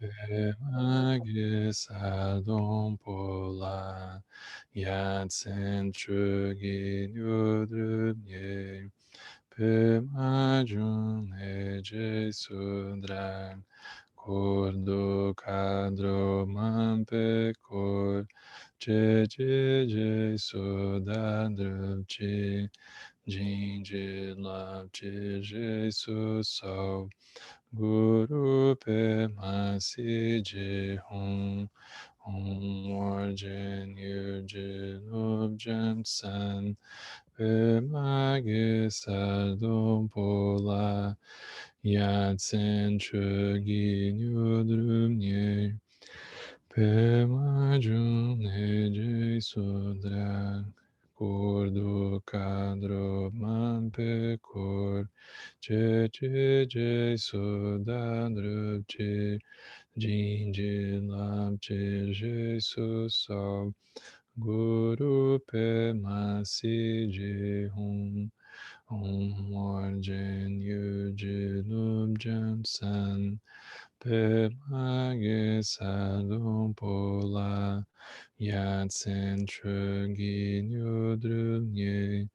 Pemage sadom pola yatsen chugi nyudrubye Pemajun eje sudra Kordo kadro mampe kor che che je sodadruchi jinji lab che je su so Guru pe masi je hong Hong orjen yurjen ubjen san Pe mage sadom pola Yatsen chugi nyudrum nye Pemajun eje sudra Kordo kadro mampe kor Che che je sudadrup che Jinji lab che je su so Guru pe masi je hum Om Orjen Yujin Ubjan San Pemage Sadum Pola Yatsen Chugi Nyudrum Nye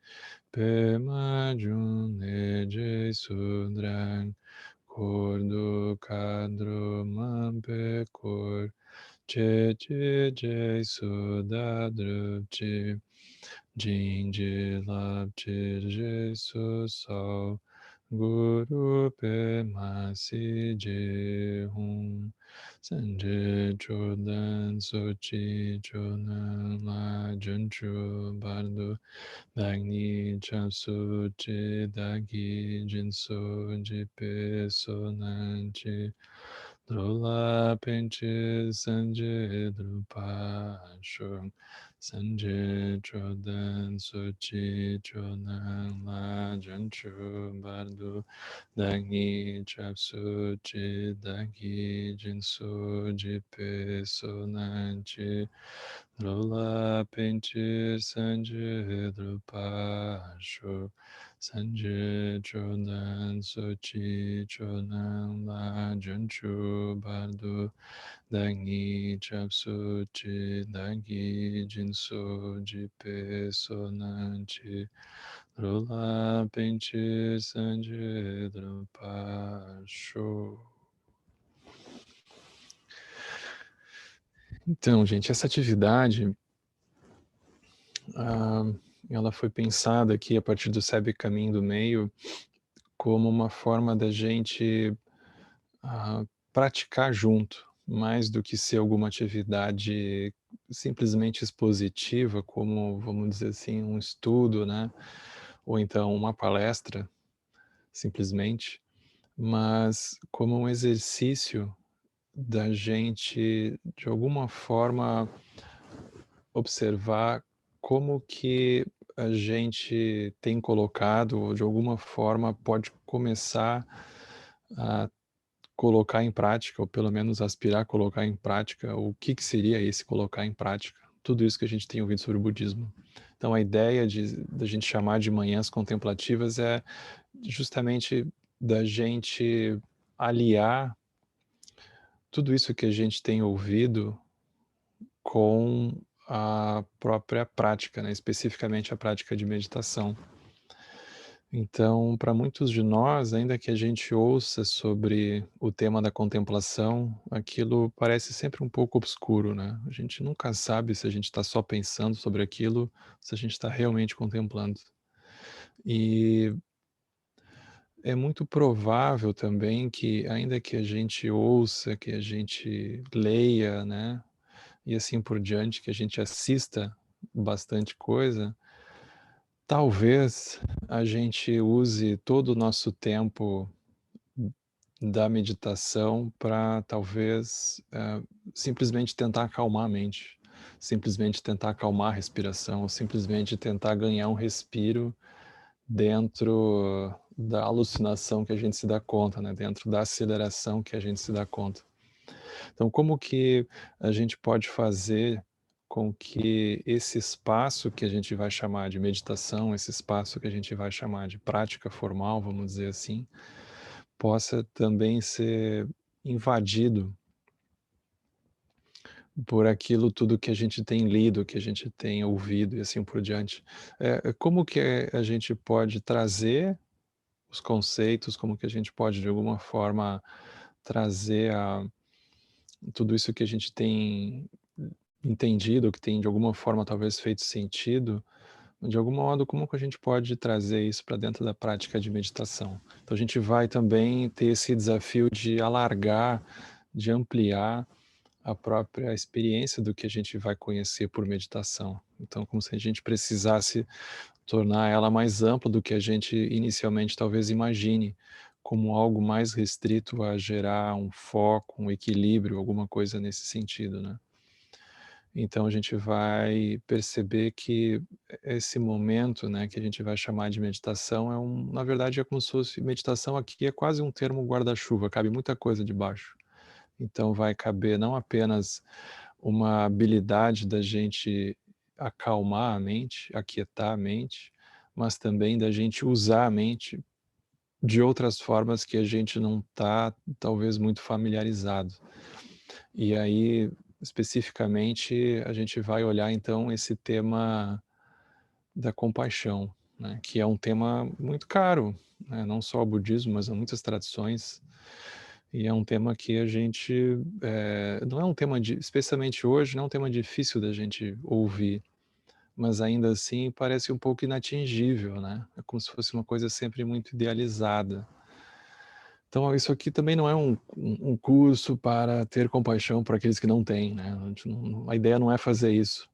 Pemajun Eje Sudrang Kordu Kadru Mampe Kor Che Che Je Sudadrup Che Jinji lab je su so Guru pe masi je hum Sanje chodan sochi chodan la junchu bardo Dagni chapsu che dagi jinso jipe sonanchi Drola penche sanje drupa shung Sanje chodan sochi chodan la janchu bardu Dagni chapsu che dagi jinso jipe sonanchi Lola pinche sanje drupa sho Sanje chonan sochi chonan la janchu bardu Dangi chapsu chi dangi jinso jipe sonanchi Lola pinche sanje drupa sho. Então, gente, essa atividade ela foi pensada aqui a partir do Sebe Caminho do Meio como uma forma da gente praticar junto, mais do que ser alguma atividade simplesmente expositiva, como, vamos dizer assim, um estudo, né? Ou então uma palestra, simplesmente, mas como um exercício da gente, de alguma forma, observar como que a gente tem colocado, ou de alguma forma pode começar a colocar em prática, ou pelo menos aspirar a colocar em prática, o que que seria esse colocar em prática? Tudo isso que a gente tem ouvido sobre o budismo. Então a ideia da gente chamar de manhãs contemplativas é justamente da gente aliar tudo isso que a gente tem ouvido com a própria prática, né, especificamente a prática de meditação. Então, para muitos de nós, ainda que a gente ouça sobre o tema da contemplação, aquilo parece sempre um pouco obscuro, né? A gente nunca sabe se a gente está só pensando sobre aquilo, se a gente está realmente contemplando. E é muito provável também que, ainda que a gente ouça, que a gente leia, né, e assim por diante, que a gente assista bastante coisa, talvez a gente use todo o nosso tempo da meditação para talvez simplesmente tentar acalmar a mente, simplesmente tentar acalmar a respiração, ou simplesmente tentar ganhar um respiro dentro da alucinação que a gente se dá conta, né? Dentro da aceleração que a gente se dá conta. Então, como que a gente pode fazer com que esse espaço que a gente vai chamar de meditação, esse espaço que a gente vai chamar de prática formal, vamos dizer assim, possa também ser invadido por aquilo tudo que a gente tem lido, que a gente tem ouvido e assim por diante. Como que a gente pode trazer os conceitos, como que a gente pode de alguma forma trazer tudo isso que a gente tem entendido, que tem de alguma forma talvez feito sentido, de algum modo, como que a gente pode trazer isso para dentro da prática de meditação? Então a gente vai também ter esse desafio de alargar, de ampliar a própria experiência do que a gente vai conhecer por meditação. Então, como se a gente precisasse tornar ela mais ampla do que a gente inicialmente talvez imagine, como algo mais restrito a gerar um foco, um equilíbrio, alguma coisa nesse sentido, né? Então a gente vai perceber que esse momento, né, que a gente vai chamar de meditação na verdade é como se fosse meditação aqui é quase um termo guarda-chuva, cabe muita coisa debaixo. Então vai caber não apenas uma habilidade da gente acalmar a mente, aquietar a mente, mas também da gente usar a mente de outras formas que a gente não está talvez muito familiarizado. E aí, especificamente, a gente vai olhar então esse tema da compaixão, né, que é um tema muito caro, né, não só ao budismo, mas a muitas tradições. E é um tema que a gente, não é um tema especialmente hoje, não é um tema difícil da gente ouvir, mas ainda assim parece um pouco inatingível, né? É como se fosse uma coisa sempre muito idealizada. Então isso aqui também não é um curso para ter compaixão por aqueles que não têm, né? A ideia não é fazer isso.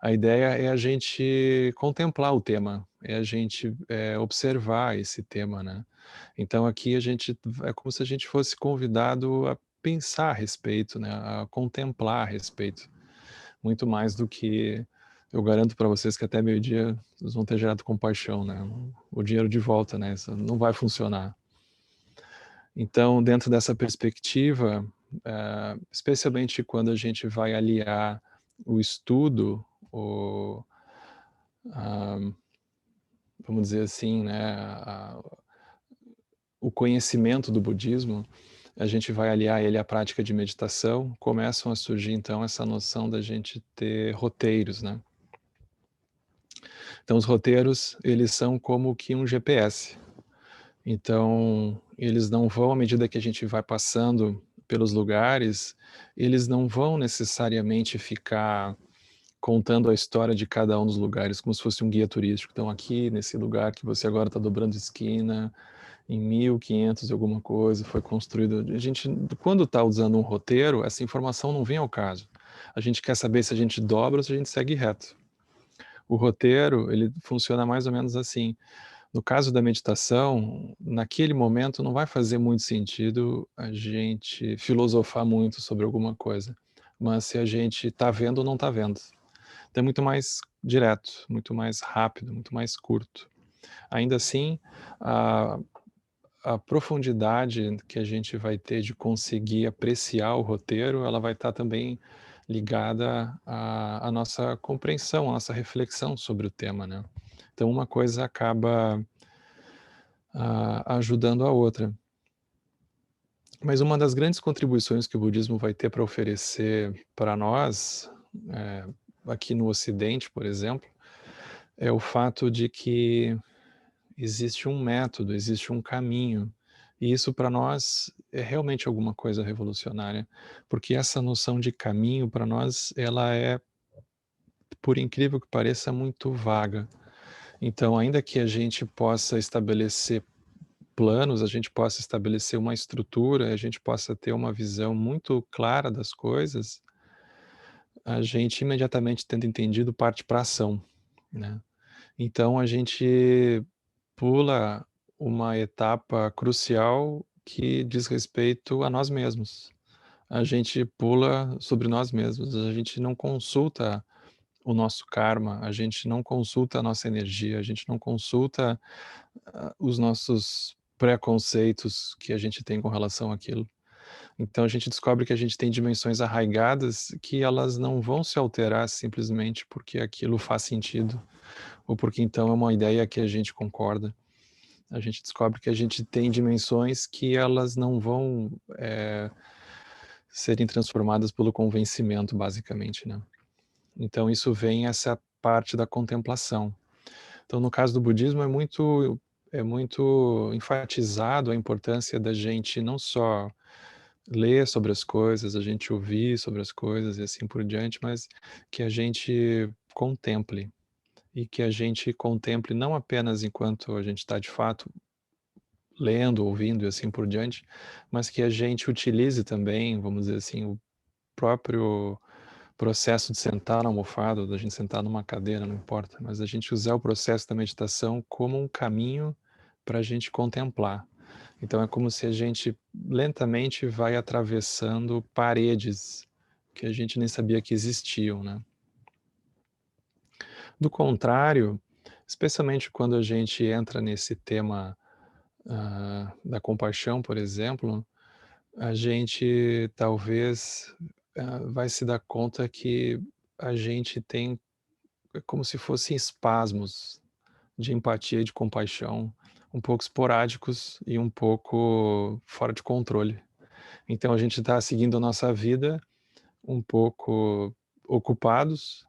A ideia é a gente contemplar o tema, é a gente observar esse tema, né? Então aqui a gente é como se a gente fosse convidado a pensar a respeito, né? A contemplar a respeito, muito mais do que eu garanto para vocês que até meio-dia vocês vão ter gerado compaixão, né? O dinheiro de volta, né? Isso não vai funcionar. Então, dentro dessa perspectiva, especialmente quando a gente vai aliar o estudo, o, a, vamos dizer assim, né, o conhecimento do budismo, a gente vai aliar ele à prática de meditação, começam a surgir então essa noção da gente ter roteiros, né? Então os roteiros, eles são como que um GPS. Então, eles não vão à medida que a gente vai passando pelos lugares, eles não vão necessariamente ficar contando a história de cada um dos lugares, como se fosse um guia turístico. Então, aqui, nesse lugar que você agora está dobrando esquina, em 1500 e alguma coisa, foi construído. A gente, quando está usando um roteiro, essa informação não vem ao caso. A gente quer saber se a gente dobra ou se a gente segue reto. O roteiro, ele funciona mais ou menos assim. No caso da meditação, naquele momento não vai fazer muito sentido a gente filosofar muito sobre alguma coisa, mas se a gente está vendo ou não está vendo. Então é muito mais direto, muito mais rápido, muito mais curto. Ainda assim, a, a profundidade que a gente vai ter de conseguir apreciar o roteiro, ela vai estar também ligada à nossa compreensão, à nossa reflexão sobre o tema, né? Então uma coisa acaba ajudando a outra. Mas uma das grandes contribuições que o budismo vai ter para oferecer para nós, aqui no Ocidente, por exemplo, é o fato de que existe um método, existe um caminho. E isso para nós é realmente alguma coisa revolucionária, porque essa noção de caminho para nós, ela é, por incrível que pareça, muito vaga. Então, ainda que a gente possa estabelecer planos, a gente possa estabelecer uma estrutura, a gente possa ter uma visão muito clara das coisas, a gente imediatamente tendo entendido parte para ação, né. Então a gente pula uma etapa crucial que diz respeito a nós mesmos. A gente pula sobre nós mesmos, a gente não consulta o nosso karma, a gente não consulta a nossa energia, a gente não consulta, os nossos preconceitos que a gente tem com relação àquilo. Então a gente descobre que a gente tem dimensões arraigadas que elas não vão se alterar simplesmente porque aquilo faz sentido, ou porque então é uma ideia que a gente concorda. A gente descobre que a gente tem dimensões que elas não vão, serem transformadas pelo convencimento, basicamente, né. Então isso vem essa parte da contemplação. Então, no caso do budismo, é muito enfatizado a importância da gente não só ler sobre as coisas, a gente ouvir sobre as coisas e assim por diante, mas que a gente contemple. E que a gente contemple não apenas enquanto a gente está de fato lendo, ouvindo e assim por diante, mas que a gente utilize também, vamos dizer assim, o próprio processo de sentar na almofada, ou da gente sentar numa cadeira, não importa, mas a gente usar o processo da meditação como um caminho para a gente contemplar. Então é como se a gente lentamente vai atravessando paredes que a gente nem sabia que existiam, né. Do contrário, especialmente quando a gente entra nesse tema, da compaixão, por exemplo, a gente talvez, vai se dar conta que a gente tem como se fossem espasmos de empatia e de compaixão, um pouco esporádicos e um pouco fora de controle. Então a gente está seguindo a nossa vida um pouco ocupados,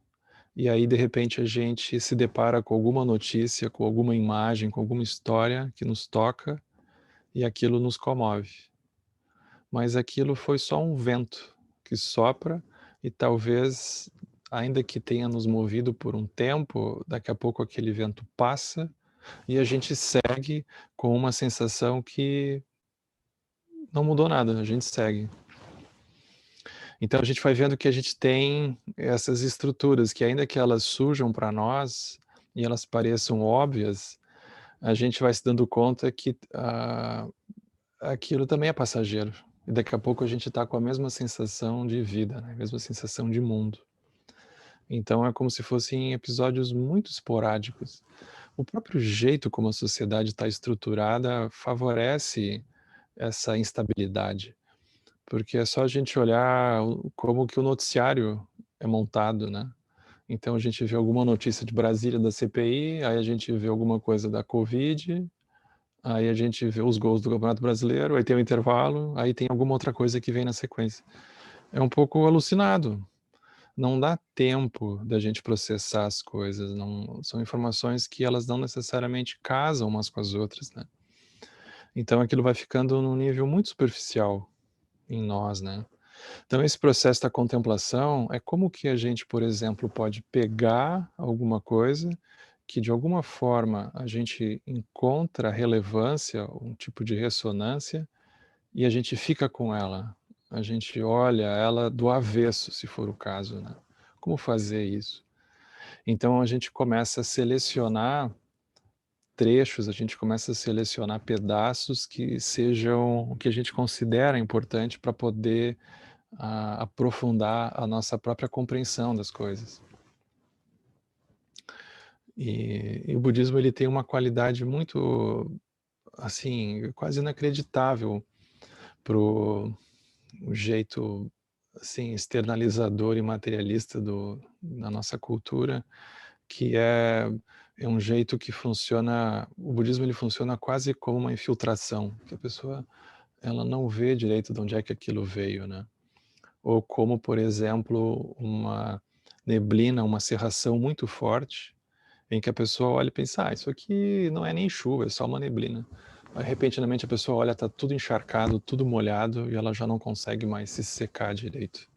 e aí de repente a gente se depara com alguma notícia, com alguma imagem, com alguma história que nos toca, e aquilo nos comove. Mas aquilo foi só um vento que sopra e talvez, ainda que tenha nos movido por um tempo, daqui a pouco aquele vento passa e a gente segue com uma sensação que não mudou nada, a gente segue. Então a gente vai vendo que a gente tem essas estruturas que, ainda que elas surjam para nós e elas pareçam óbvias, a gente vai se dando conta que aquilo também é passageiro. E daqui a pouco a gente está com a mesma sensação de vida, né? A mesma sensação de mundo. Então é como se fossem episódios muito esporádicos. O próprio jeito como a sociedade está estruturada favorece essa instabilidade, porque é só a gente olhar como que o noticiário é montado, né? Então a gente vê alguma notícia de Brasília da CPI, aí a gente vê alguma coisa da Covid, aí a gente vê os gols do Campeonato Brasileiro, aí tem o intervalo, aí tem alguma outra coisa que vem na sequência. É um pouco alucinado. Não dá tempo da gente processar as coisas, não são informações que elas não necessariamente casam umas com as outras, né. Então aquilo vai ficando num nível muito superficial em nós, né. Então esse processo da contemplação é como que a gente, por exemplo, pode pegar alguma coisa que de alguma forma a gente encontra relevância, um tipo de ressonância, e a gente fica com ela. A gente olha ela do avesso, se for o caso, né. Como fazer isso? Então a gente começa a selecionar trechos, a gente começa a selecionar pedaços que sejam o que a gente considera importante para poder, aprofundar a nossa própria compreensão das coisas. E o budismo ele tem uma qualidade muito, assim, quase inacreditável para o jeito, assim, externalizador e materialista da nossa cultura, que é um jeito que funciona. O budismo ele funciona quase como uma infiltração, que a pessoa ela não vê direito de onde é que aquilo veio, né. Ou como, por exemplo, uma neblina, uma cerração muito forte, em que a pessoa olha e pensa: "Ah, isso aqui não é nem chuva, é só uma neblina". Aí repentinamente a pessoa olha, tá tudo encharcado, tudo molhado e ela já não consegue mais se secar direito.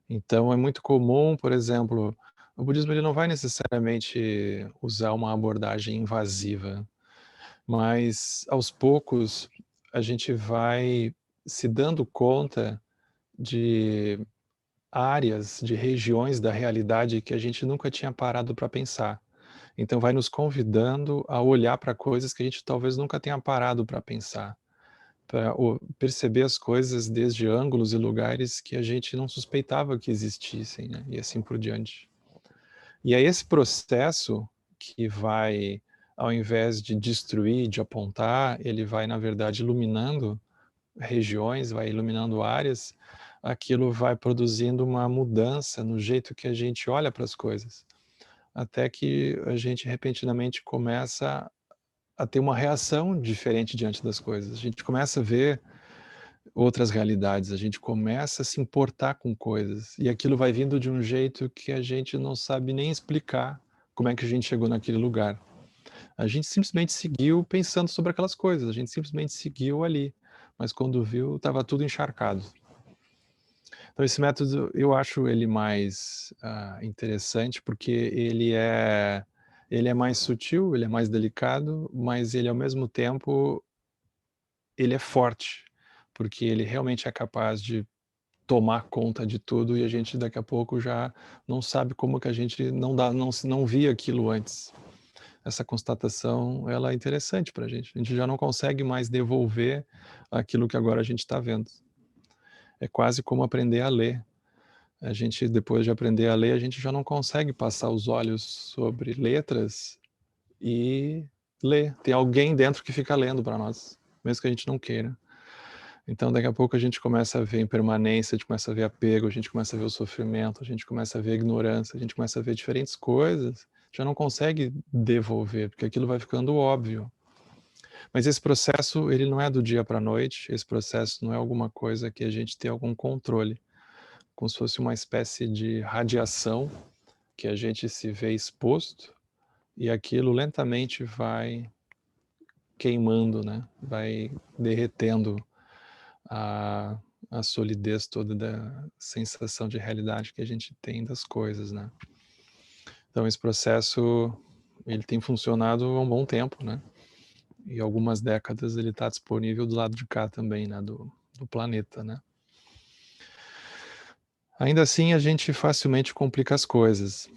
Então é muito comum, por exemplo, o budismo ele não vai necessariamente usar uma abordagem invasiva, mas aos poucos a gente vai se dando conta de áreas, de regiões da realidade que a gente nunca tinha parado para pensar. Então vai nos convidando a olhar para coisas que a gente talvez nunca tenha parado para pensar, para perceber as coisas desde ângulos e lugares que a gente não suspeitava que existissem, né, e assim por diante. E é esse processo que vai, ao invés de destruir, de apontar, ele vai, na verdade, iluminando regiões, vai iluminando áreas, aquilo vai produzindo uma mudança no jeito que a gente olha para as coisas, até que a gente repentinamente começa a ter uma reação diferente diante das coisas. A gente começa a ver outras realidades, a gente começa a se importar com coisas, e aquilo vai vindo de um jeito que a gente não sabe nem explicar como é que a gente chegou naquele lugar. A gente simplesmente seguiu pensando sobre aquelas coisas, a gente simplesmente seguiu ali, mas quando viu estava tudo encharcado. Então esse método eu acho ele mais, interessante, porque ele é mais sutil, ele é mais delicado, mas ele ao mesmo tempo, ele é forte, porque ele realmente é capaz de tomar conta de tudo e a gente daqui a pouco já não sabe como que a gente não via aquilo antes. Essa constatação, ela é interessante para a gente já não consegue mais devolver aquilo que agora a gente está vendo. É quase como aprender a ler. A gente, depois de aprender a ler, a gente já não consegue passar os olhos sobre letras e ler. Tem alguém dentro que fica lendo para nós, mesmo que a gente não queira. Então, daqui a pouco a gente começa a ver impermanência, a gente começa a ver apego, a gente começa a ver o sofrimento, a gente começa a ver a ignorância, a gente começa a ver diferentes coisas, já não consegue devolver, porque aquilo vai ficando óbvio. Mas esse processo, ele não é do dia para a noite, esse processo não é alguma coisa que a gente tem algum controle, como se fosse uma espécie de radiação que a gente se vê exposto e aquilo lentamente vai queimando, né? Vai derretendo a, a solidez toda da sensação de realidade que a gente tem das coisas, né? Então esse processo, ele tem funcionado há um bom tempo, né? E algumas décadas ele está disponível do lado de cá também, né? Do planeta, né? Ainda assim, a gente facilmente complica as coisas.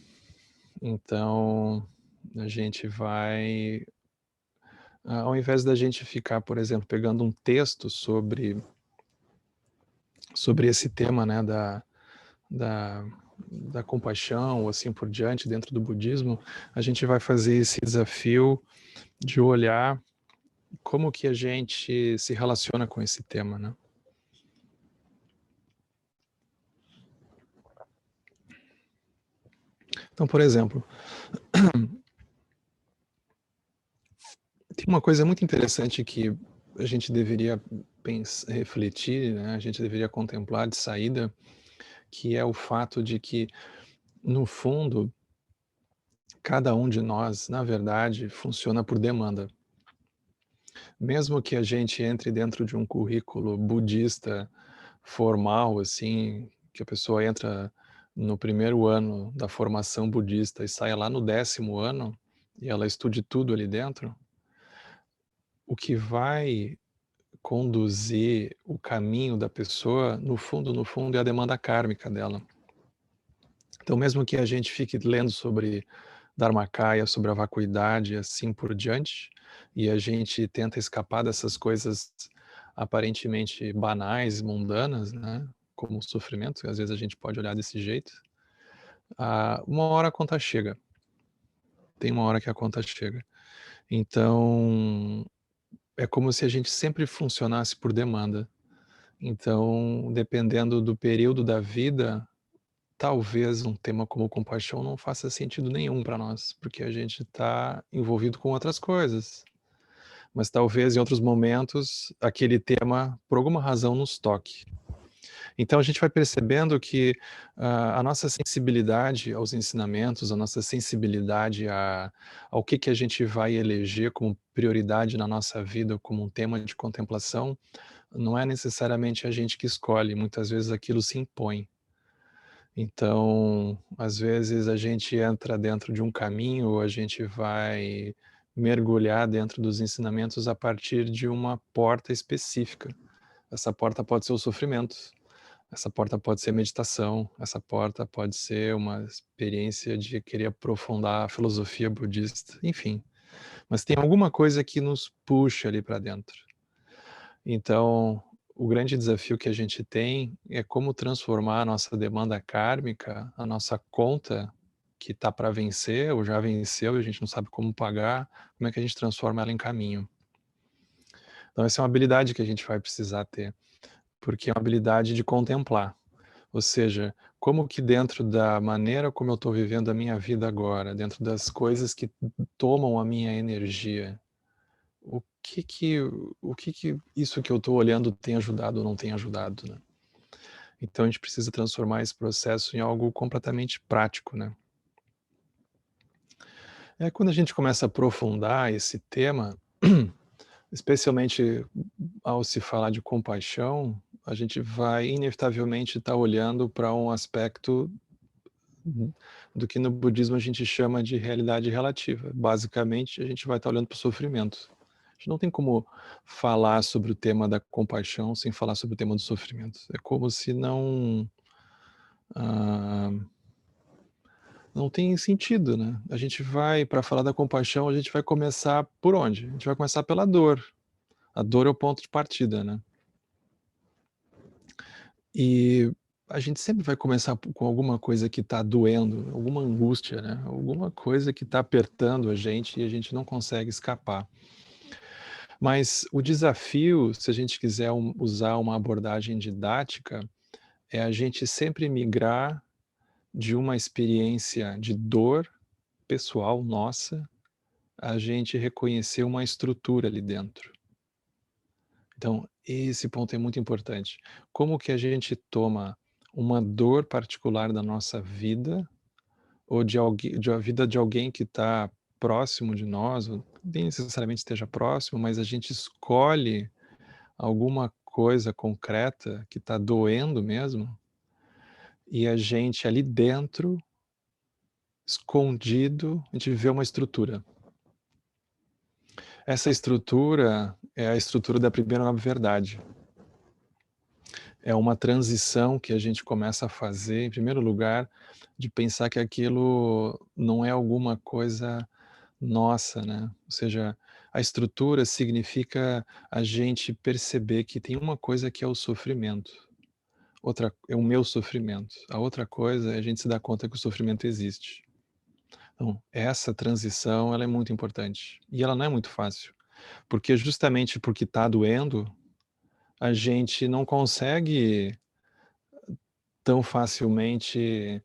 Então, a gente vai, ao invés da gente ficar, por exemplo, pegando um texto sobre esse tema, né, da, da compaixão, ou assim por diante, dentro do budismo, a gente vai fazer esse desafio de olhar como que a gente se relaciona com esse tema, né? Então, por exemplo, tem uma coisa muito interessante que a gente deveria pensar, refletir, né? A gente deveria contemplar de saída, que é o fato de que, no fundo, cada um de nós, na verdade, funciona por demanda. Mesmo que a gente entre dentro de um currículo budista formal, assim, que a pessoa entra no primeiro ano da formação budista e saia lá no 10º ano, e ela estude tudo ali dentro, o que vai conduzir o caminho da pessoa, no fundo, é a demanda kármica dela. Então, mesmo que a gente fique lendo sobre Dharmakaya, sobre a vacuidade e assim por diante, e a gente tenta escapar dessas coisas aparentemente banais, mundanas, né, como o sofrimento, às vezes a gente pode olhar desse jeito, uma hora a conta chega. Tem uma hora que a conta chega. Então, é como se a gente sempre funcionasse por demanda. Então, dependendo do período da vida, talvez um tema como compaixão não faça sentido nenhum para nós, porque a gente está envolvido com outras coisas. Mas talvez em outros momentos aquele tema, por alguma razão, nos toque. Então a gente vai percebendo que a nossa sensibilidade aos ensinamentos, a nossa sensibilidade ao que a gente vai eleger como prioridade na nossa vida, como um tema de contemplação, não é necessariamente a gente que escolhe, muitas vezes aquilo se impõe. Então, às vezes a gente entra dentro de um caminho, ou a gente vai mergulhar dentro dos ensinamentos a partir de uma porta específica. Essa porta pode ser o sofrimento, essa porta pode ser meditação, essa porta pode ser uma experiência de querer aprofundar a filosofia budista, enfim. Mas tem alguma coisa que nos puxa ali para dentro. Então, o grande desafio que a gente tem é como transformar a nossa demanda kármica, a nossa conta que está para vencer ou já venceu e a gente não sabe como pagar, como é que a gente transforma ela em caminho. Então essa é uma habilidade que a gente vai precisar ter, porque é uma habilidade de contemplar. Ou seja, como que dentro da maneira como eu estou vivendo a minha vida agora, dentro das coisas que tomam a minha energia, o que que isso que eu estou olhando tem ajudado ou não tem ajudado, né. Então a gente precisa transformar esse processo em algo completamente prático, né. Quando a gente começa a aprofundar esse tema, especialmente ao se falar de compaixão, a gente vai inevitavelmente estar olhando para um aspecto Uhum. do que no budismo a gente chama de realidade relativa. Basicamente, a gente vai estar olhando para o sofrimento. A gente não tem como falar sobre o tema da compaixão sem falar sobre o tema do sofrimento. É como se ah, não tem sentido, né. A gente vai para falar da compaixão, a gente vai começar por onde? A gente vai começar pela dor. A dor é o ponto de partida, né. E a gente sempre vai começar com alguma coisa que está doendo, alguma angústia, né, alguma coisa que está apertando a gente e a gente não consegue escapar. Mas o desafio, se a gente quiser usar uma abordagem didática, é a gente sempre migrar de uma experiência de dor pessoal nossa, a gente reconhecer uma estrutura ali dentro. Então, esse ponto é muito importante. Como que a gente toma uma dor particular da nossa vida, ou de alguém, de a vida de alguém que está próximo de nós, ou nem necessariamente esteja próximo, mas a gente escolhe alguma coisa concreta que está doendo mesmo, e a gente ali dentro, escondido, a gente vê uma estrutura. Essa estrutura é a estrutura da primeira nova verdade. É uma transição que a gente começa a fazer, em primeiro lugar, de pensar que aquilo não é alguma coisa nossa, né. Ou seja, a estrutura significa a gente perceber que tem uma coisa que é o sofrimento, outra é o meu sofrimento, a outra coisa é a gente se dar conta que o sofrimento existe. Então, essa transição ela é muito importante, e ela não é muito fácil, porque justamente porque está doendo, a gente não consegue tão facilmente,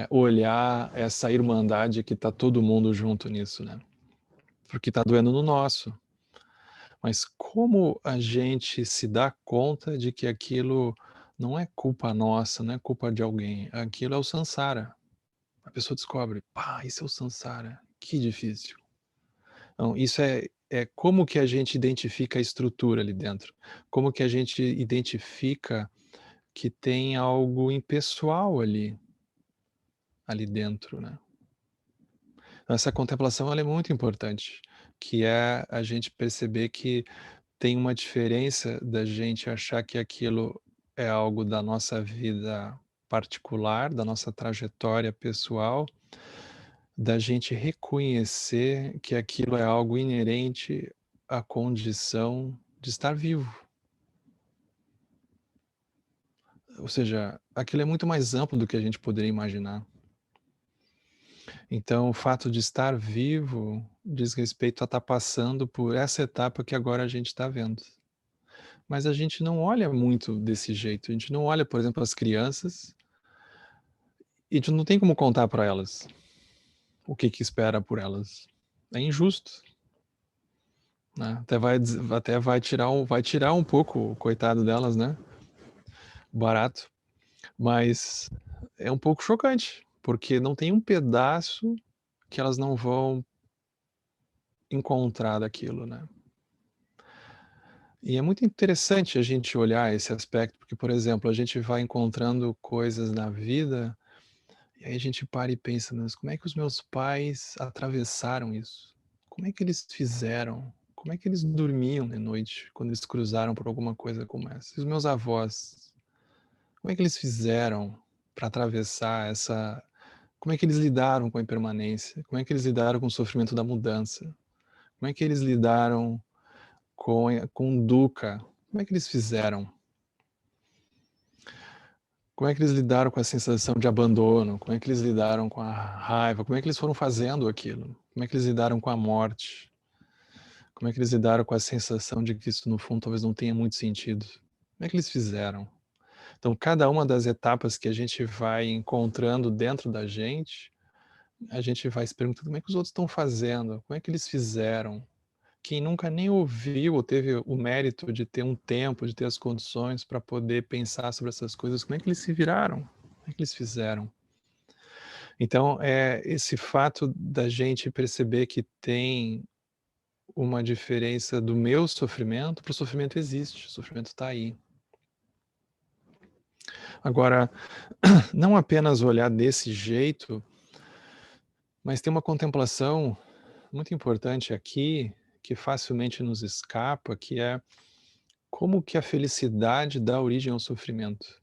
olhar essa irmandade que está todo mundo junto nisso, né, porque está doendo no nosso. Mas como a gente se dá conta de que aquilo não é culpa nossa, não é culpa de alguém, aquilo é o samsara. A pessoa descobre: "Pá, isso é o samsara, que difícil". Então isso é como que a gente identifica a estrutura ali dentro, como que a gente identifica que tem algo impessoal ali dentro, né. Essa contemplação ela é muito importante, que é a gente perceber que tem uma diferença da gente achar que aquilo é algo da nossa vida particular, da nossa trajetória pessoal, da gente reconhecer que aquilo é algo inerente à condição de estar vivo. Ou seja, aquilo é muito mais amplo do que a gente poderia imaginar. Então, o fato de estar vivo diz respeito a estar passando por essa etapa que agora a gente está vendo. Mas a gente não olha muito desse jeito, a gente não olha, por exemplo, as crianças, e a gente não tem como contar para elas o que que espera por elas. É injusto, né, até vai tirar um pouco o coitado delas, né, barato, mas é um pouco chocante, porque não tem um pedaço que elas não vão encontrar daquilo, né. E é muito interessante a gente olhar esse aspecto, porque, por exemplo, a gente vai encontrando coisas na vida. E aí a gente para e pensa: "Mas como é que os meus pais atravessaram isso? Como é que eles fizeram? Como é que eles dormiam de noite quando eles cruzaram por alguma coisa como essa? E os meus avós, como é que eles fizeram para atravessar essa, como é que eles lidaram com a impermanência? Como é que eles lidaram com o sofrimento da mudança? Como é que eles lidaram com o dukkha? Como é que eles fizeram? Como é que eles lidaram com a sensação de abandono? Como é que eles lidaram com a raiva? Como é que eles foram fazendo aquilo? Como é que eles lidaram com a morte? Como é que eles lidaram com a sensação de que isso no fundo talvez não tenha muito sentido? Como é que eles fizeram? Então, cada uma das etapas que a gente vai encontrando dentro da gente, a gente vai se perguntando: "Como é que os outros estão fazendo? Como é que eles fizeram? O quem nunca nem ouviu ou teve o mérito de ter um tempo, de ter as condições para poder pensar sobre essas coisas, como é que eles se viraram? Como é que eles fizeram? Então, esse fato da gente perceber que tem uma diferença do meu sofrimento para o sofrimento existe, o sofrimento está aí. Agora, não apenas olhar desse jeito, mas tem uma contemplação muito importante aqui, que facilmente nos escapa, que é como que a felicidade dá origem ao sofrimento.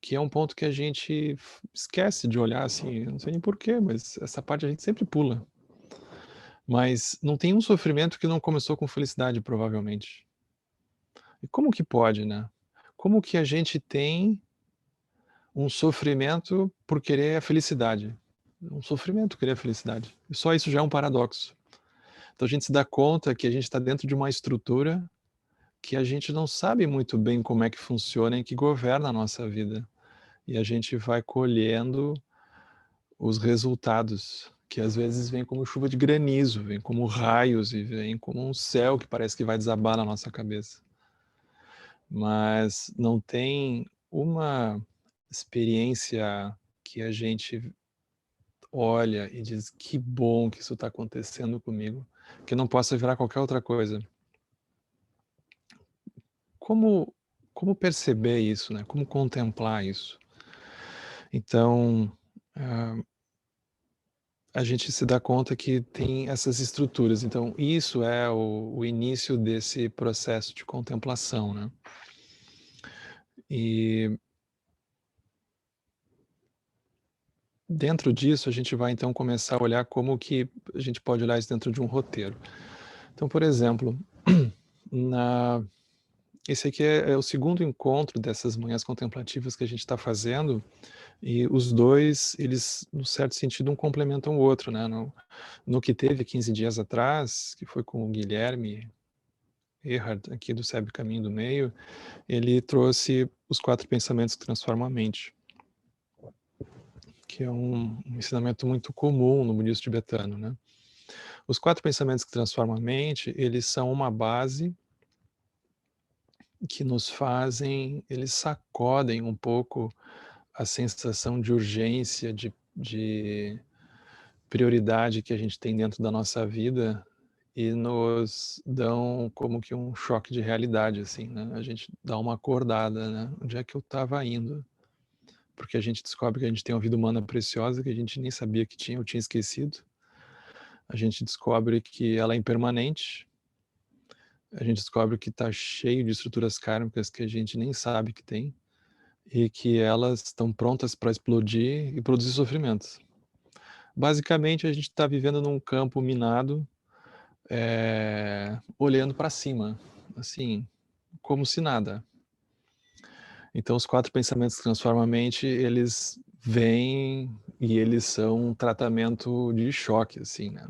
Que é um ponto que a gente esquece de olhar assim, eu não sei nem porquê, mas essa parte a gente sempre pula. Mas não tem um sofrimento que não começou com felicidade, provavelmente. E como que pode, né? Como que a gente tem um sofrimento por querer a felicidade? Um sofrimento querer a felicidade. E só isso já é um paradoxo. Então a gente se dá conta que a gente está dentro de uma estrutura que a gente não sabe muito bem como é que funciona e que governa a nossa vida. E a gente vai colhendo os resultados, que às vezes vem como chuva de granizo, vem como raios e vem como um céu que parece que vai desabar na nossa cabeça. Mas não tem uma experiência que a gente olha e diz: "Que bom que isso está acontecendo comigo", que não possa virar qualquer outra coisa. Como como perceber isso, né, como contemplar isso? Então, hã, a gente se dá conta que tem essas estruturas, então isso é o início desse processo de contemplação, né. E dentro disso a gente vai então começar a olhar como que a gente pode olhar isso dentro de um roteiro. Então, por exemplo, na esse aqui é o segundo encontro dessas manhãs contemplativas que a gente está fazendo, e os 2 eles, num certo sentido, um complementam o outro, né, no que teve 15 dias atrás, que foi com o Guilherme Erhard, aqui do SEB Caminho do Meio, ele trouxe os 4 pensamentos que transformam a mente, que é um ensinamento muito comum no budismo tibetano, né. Os 4 pensamentos que transformam a mente, eles são uma base que nos fazem, eles sacodem um pouco a sensação de urgência, de prioridade que a gente tem dentro da nossa vida e nos dão como que um choque de realidade, assim, né? A gente dá uma acordada, né? Onde é que eu estava indo? Porque a gente descobre que a gente tem uma vida humana preciosa que a gente nem sabia que tinha, eu tinha esquecido. A gente descobre que ela é impermanente. A gente descobre que está cheio de estruturas kármicas que a gente nem sabe que tem e que elas estão prontas para explodir e produzir sofrimento. Basicamente, a gente está vivendo num campo minado, olhando para cima, assim, como se nada. Então, os 4 pensamentos que transformam a mente, eles vêm e eles são um tratamento de choque, assim, né.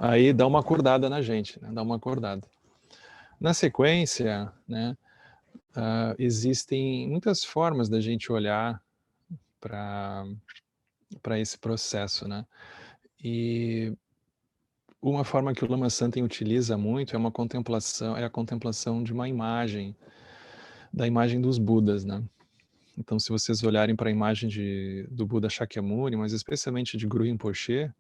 Aí dá uma acordada na gente, né, dá uma acordada. Na sequência, né, existem muitas formas da gente olhar para esse processo, né. E uma forma que o Lama Santen utiliza muito é a contemplação de uma imagem, da imagem dos Budas, né. Então se vocês olharem para a imagem do Buda Shakyamuni, mas especialmente de Guru Rinpoche,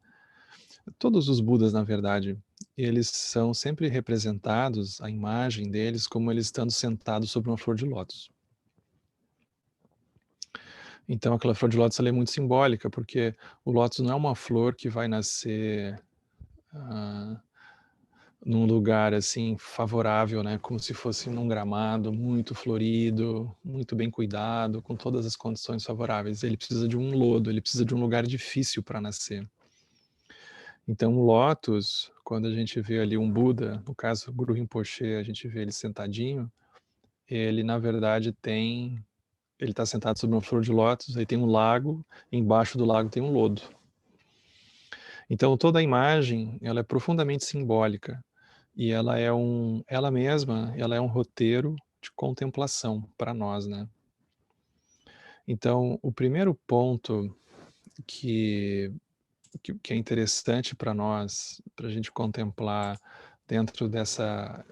todos os Budas, na verdade, eles são sempre representados, a imagem deles, como eles estando sentados sobre uma flor de lótus. Então aquela flor de lótus ela é muito simbólica, porque o lótus não é uma flor que vai nascer, ah, num lugar, assim, favorável, né, como se fosse num gramado muito florido, muito bem cuidado, com todas as condições favoráveis. Ele precisa de um lodo, ele precisa de um lugar difícil para nascer. Então o lótus, quando a gente vê ali um Buda, no caso o Guru Rinpoche, a gente vê ele sentadinho, ele na verdade ele está sentado sobre uma flor de lótus, aí tem um lago, embaixo do lago tem um lodo. Então toda a imagem, ela é profundamente simbólica. E ela mesma, ela é um roteiro de contemplação para nós, né. Então, o primeiro ponto que que é interessante para nós, para a gente contemplar dentro dessa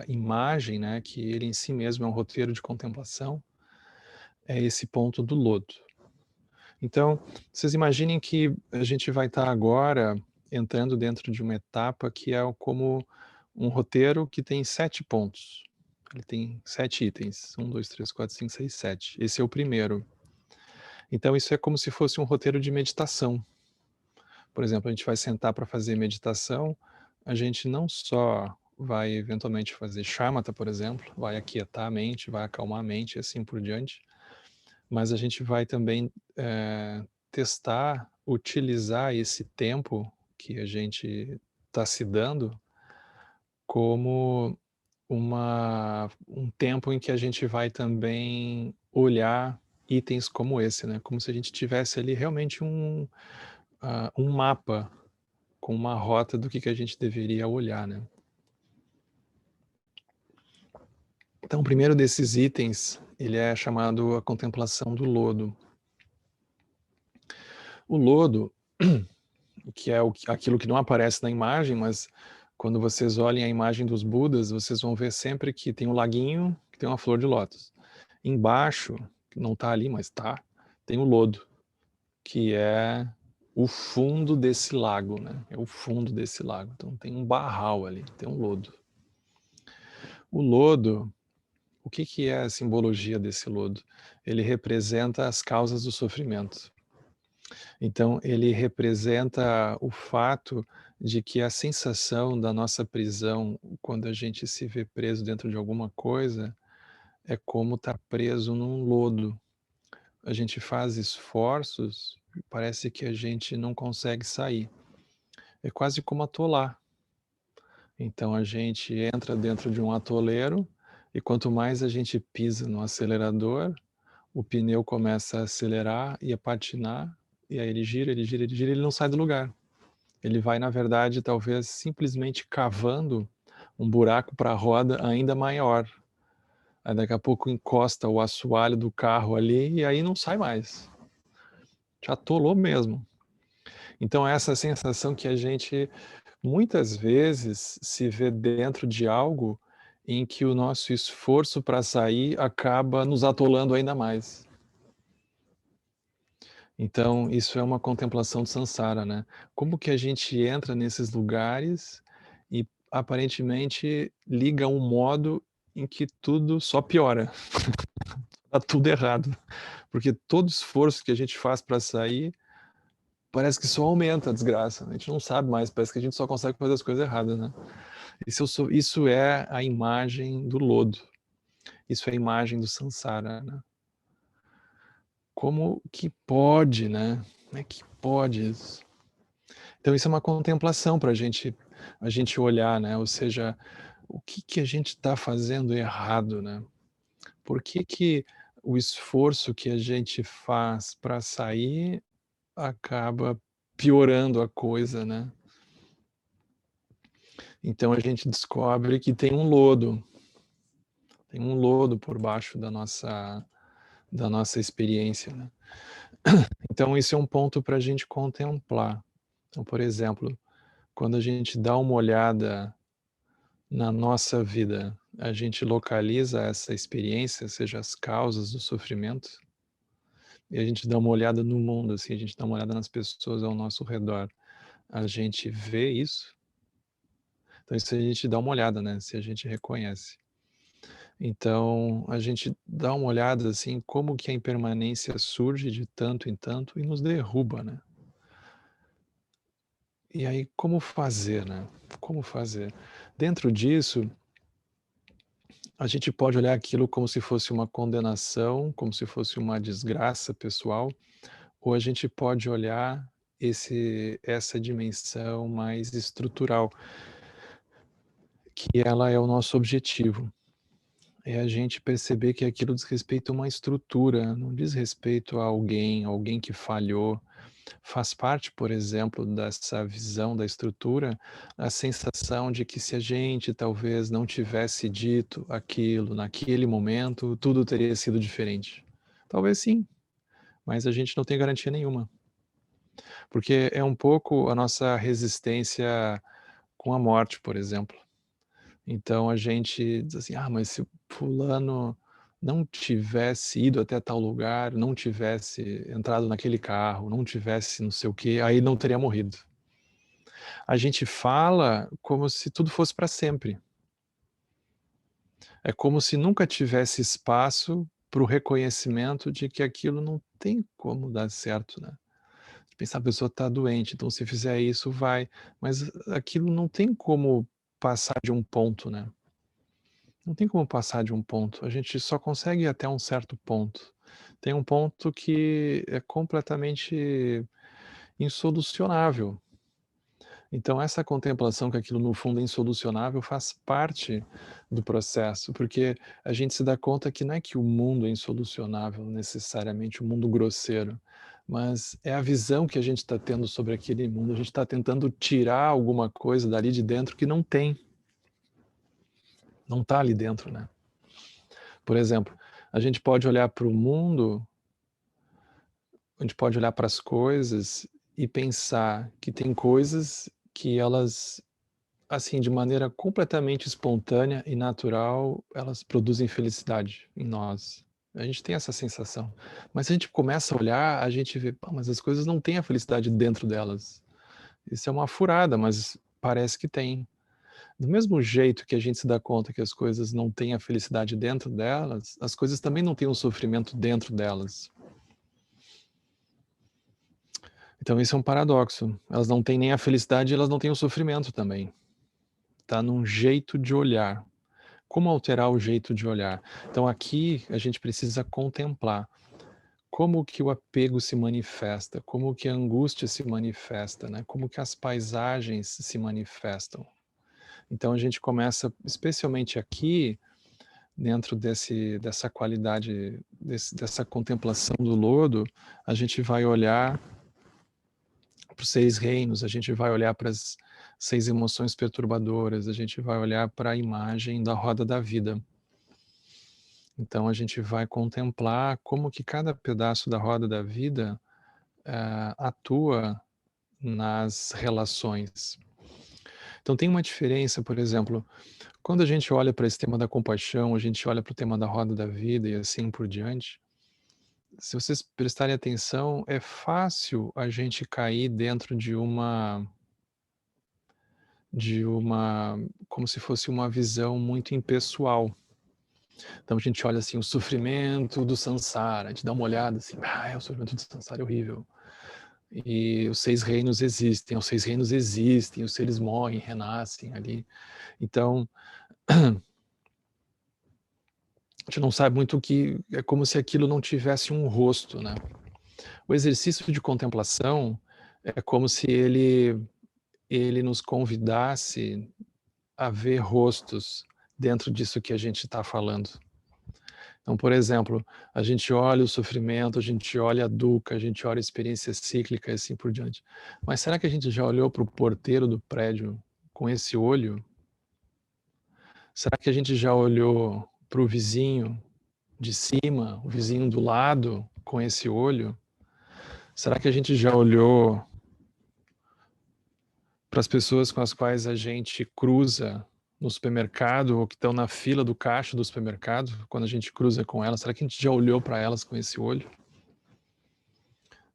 imagem, né, que ele em si mesmo é um roteiro de contemplação, é esse ponto do lodo. Então, vocês imaginem que a gente vai estar agora entrando dentro de uma etapa que é como um roteiro que tem 7 pontos. Ele tem 7 itens, 1, 2, 3, 4, 5, 6, 7. Esse é o primeiro. Então isso é como se fosse um roteiro de meditação. Por exemplo, a gente vai sentar para fazer meditação, a gente não só vai eventualmente fazer shamatha, por exemplo, vai aquietar a mente, vai acalmar a mente e assim por diante, mas a gente vai também testar, utilizar esse tempo que a gente está se dando como um tempo em que a gente vai também olhar itens como esse, né? Como se a gente tivesse ali realmente um mapa com uma rota do que a gente deveria olhar, né? Então, o primeiro desses itens, ele é chamado a contemplação do lodo. O lodo, que é aquilo que não aparece na imagem, mas quando vocês olhem a imagem dos Budas, vocês vão ver sempre que tem um laguinho, que tem uma flor de lótus. Embaixo, que não está ali, mas está, tem o lodo, que é o fundo desse lago, né? É o fundo desse lago. Então tem um barral ali, tem um lodo. O lodo, o que é a simbologia desse lodo? Ele representa as causas do sofrimento. Então, ele representa o fato de que a sensação da nossa prisão, quando a gente se vê preso dentro de alguma coisa, é como estar preso num lodo. A gente faz esforços, parece que a gente não consegue sair. É quase como atolar. Então, a gente entra dentro de um atoleiro e quanto mais a gente pisa no acelerador, o pneu começa a acelerar e a patinar, e aí ele gira, ele gira, ele gira, e ele não sai do lugar. Ele vai, na verdade, talvez simplesmente cavando um buraco para a roda ainda maior. Aí daqui a pouco encosta o assoalho do carro ali e aí não sai mais. Já atolou mesmo. Então essa sensação que a gente muitas vezes se vê dentro de algo em que o nosso esforço para sair acaba nos atolando ainda mais. Então, isso é uma contemplação de Sansara, né? Como que a gente entra nesses lugares e aparentemente liga um modo em que tudo só piora. Tá tudo errado. Porque todo esforço que a gente faz para sair, parece que só aumenta a desgraça. A gente não sabe mais, parece que a gente só consegue fazer as coisas erradas, né? Isso é a imagem do lodo. Isso é a imagem do Sansara, né? Como que pode, né? Como é que pode isso? Então isso é uma contemplação para a gente olhar, né? Ou seja, o que a gente está fazendo errado, né? Por que o esforço que a gente faz para sair acaba piorando a coisa, né? Então a gente descobre que tem um lodo por baixo da nossa experiência, né? Então isso é um ponto para a gente contemplar. Então, por exemplo, quando a gente dá uma olhada na nossa vida, a gente localiza essa experiência, seja as causas do sofrimento, e a gente dá uma olhada no mundo, assim, a gente dá uma olhada nas pessoas ao nosso redor, a gente vê isso, então isso a gente dá uma olhada, né, se a gente reconhece. Então, a gente dá uma olhada, assim, como que a impermanência surge de tanto em tanto e nos derruba, né. E aí, como fazer, né? Como fazer? Dentro disso, a gente pode olhar aquilo como se fosse uma condenação, como se fosse uma desgraça pessoal, ou a gente pode olhar essa dimensão mais estrutural, que ela é o nosso objetivo. É a gente perceber que aquilo diz respeito a uma estrutura, não diz respeito a alguém que falhou. Faz parte, por exemplo, dessa visão da estrutura, a sensação de que se a gente talvez não tivesse dito aquilo naquele momento, tudo teria sido diferente. Talvez sim, mas a gente não tem garantia nenhuma. Porque é um pouco a nossa resistência com a morte, por exemplo. Então a gente diz assim: "Ah, mas se fulano não tivesse ido até tal lugar, não tivesse entrado naquele carro, não tivesse não sei o quê, aí não teria morrido". A gente fala como se tudo fosse para sempre. É como se nunca tivesse espaço para o reconhecimento de que aquilo não tem como dar certo, né. Pensar: "A pessoa está doente, então se fizer isso vai", mas aquilo não tem como passar de um ponto, né. Não tem como passar de um ponto, a gente só consegue ir até um certo ponto. Tem um ponto que é completamente insolucionável. Então essa contemplação que aquilo no fundo é insolucionável faz parte do processo, porque a gente se dá conta que não é que o mundo é insolucionável necessariamente, o mundo grosseiro, mas é a visão que a gente está tendo sobre aquele mundo, a gente está tentando tirar alguma coisa dali de dentro que não tem, não está ali dentro, né. Por exemplo, a gente pode olhar para o mundo, a gente pode olhar para as coisas e pensar que tem coisas que elas, assim, de maneira completamente espontânea e natural, elas produzem felicidade em nós. A gente tem essa sensação. Mas se a gente começa a olhar, a gente vê: "Pô, mas as coisas não têm a felicidade dentro delas". Isso é uma furada, mas parece que tem. Do mesmo jeito que a gente se dá conta que as coisas não têm a felicidade dentro delas, as coisas também não têm o sofrimento dentro delas. Então isso é um paradoxo. Elas não têm nem a felicidade e elas não têm o sofrimento também. Tá num jeito de olhar. Como alterar o jeito de olhar? Então aqui a gente precisa contemplar como que o apego se manifesta, como que a angústia se manifesta, né? Como que as paisagens se manifestam. Então a gente começa, especialmente aqui, dentro dessa qualidade, dessa contemplação do lodo, a gente vai olhar para os 6 reinos, a gente vai olhar para as 6 emoções perturbadoras, a gente vai olhar para a imagem da roda da vida. Então a gente vai contemplar como que cada pedaço da roda da vida, atua nas relações. Então tem uma diferença, por exemplo, quando a gente olha para esse tema da compaixão, a gente olha para o tema da roda da vida e assim por diante, se vocês prestarem atenção, é fácil a gente cair dentro de uma como se fosse uma visão muito impessoal. Então a gente olha assim o sofrimento do samsara, a gente dá uma olhada assim, o sofrimento do samsara é horrível. E os 6 reinos existem, os 6 reinos existem, os seres morrem, renascem ali. Então, a gente não sabe muito o que, é como se aquilo não tivesse um rosto, né. O exercício de contemplação é como se ele nos convidasse a ver rostos dentro disso que a gente está falando. Então, por exemplo, a gente olha o sofrimento, a gente olha a dukkha, a gente olha a experiência cíclica e assim por diante. Mas será que a gente já olhou para o porteiro do prédio com esse olho? Será que a gente já olhou para o vizinho de cima, o vizinho do lado com esse olho? Será que a gente já olhou para as pessoas com as quais a gente cruza no supermercado ou que estão na fila do caixa do supermercado, quando a gente cruza com elas, será que a gente já olhou para elas com esse olho?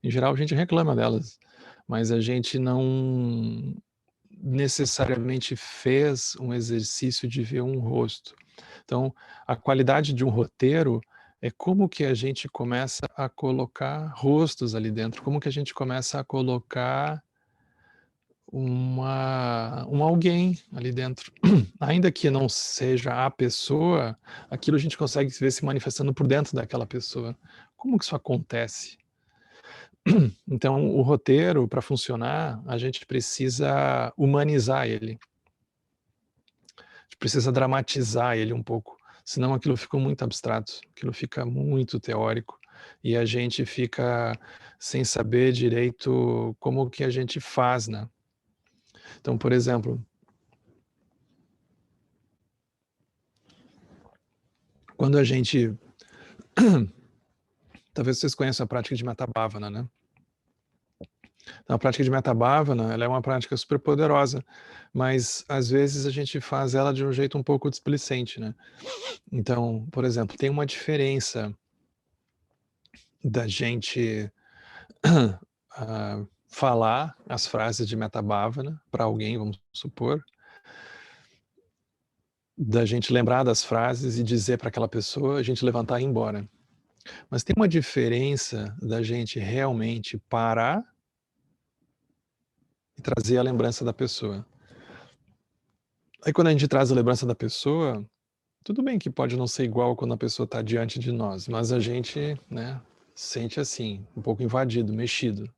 Em geral, a gente reclama delas, mas a gente não necessariamente fez um exercício de ver um rosto. Então, a qualidade de um roteiro é como que a gente começa a colocar rostos ali dentro, como que a gente começa a colocar um alguém ali dentro. Ainda que não seja a pessoa, aquilo a gente consegue ver se manifestando por dentro daquela pessoa. Como que isso acontece? Então, o roteiro, para funcionar, a gente precisa humanizar ele. A gente precisa dramatizar ele um pouco, senão aquilo fica muito abstrato, aquilo fica muito teórico, e a gente fica sem saber direito como que a gente faz, né. Então, por exemplo, quando a gente talvez vocês conheçam a prática de Metta Bhavana, né. Então, a prática de Metta Bhavana, ela é uma prática super poderosa, mas às vezes a gente faz ela de um jeito um pouco displicente, né. Então, por exemplo, tem uma diferença da gente, falar as frases de Metta Bhavana para alguém, vamos supor, da gente lembrar das frases e dizer para aquela pessoa, a gente levantar e ir embora. Mas tem uma diferença da gente realmente parar e trazer a lembrança da pessoa. Aí quando a gente traz a lembrança da pessoa, tudo bem que pode não ser igual quando a pessoa está diante de nós, mas a gente, né, sente assim, um pouco invadido, mexido.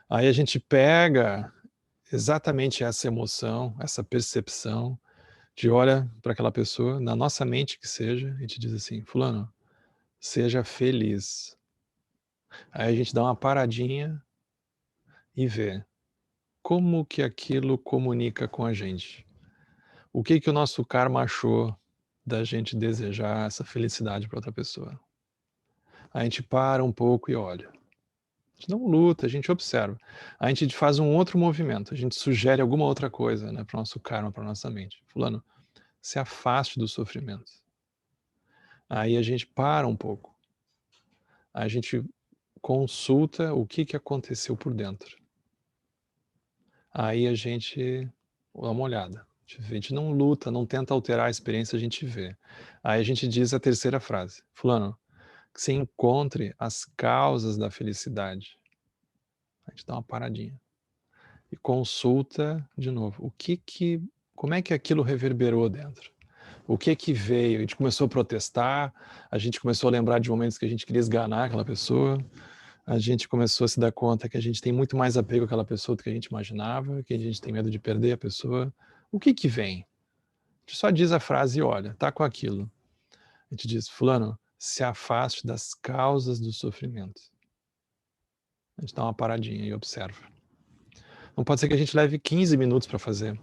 Aí a gente pega exatamente essa emoção, essa percepção, de olha para aquela pessoa, na nossa mente que seja, e te diz assim: "Fulano, seja feliz". Aí a gente dá uma paradinha e vê como que aquilo comunica com a gente. O que que o nosso karma achou da gente desejar essa felicidade para outra pessoa? A gente para um pouco e olha. A gente não luta, a gente observa. A gente faz um outro movimento, a gente sugere alguma outra coisa, né, para o nosso karma, para nossa mente. Fulano, se afaste do sofrimento. Aí a gente para um pouco. A gente consulta o que que aconteceu por dentro. Aí a gente dá uma olhada. A gente não luta, não tenta alterar a experiência, a gente vê. Aí a gente diz a terceira frase: "Fulano, que você encontre as causas da felicidade". A gente dá uma paradinha e consulta de novo. Como é que aquilo reverberou dentro? O que que veio? A gente começou a protestar, a gente começou a lembrar de momentos que a gente queria esganar aquela pessoa, a gente começou a se dar conta que a gente tem muito mais apego àquela pessoa do que a gente imaginava, que a gente tem medo de perder a pessoa. O que que vem? A gente só diz a frase e olha, tá com aquilo. A gente diz: "Fulano, se afaste das causas do sofrimento". A gente dá uma paradinha e observa. Não pode ser que a gente leve 15 minutos para fazer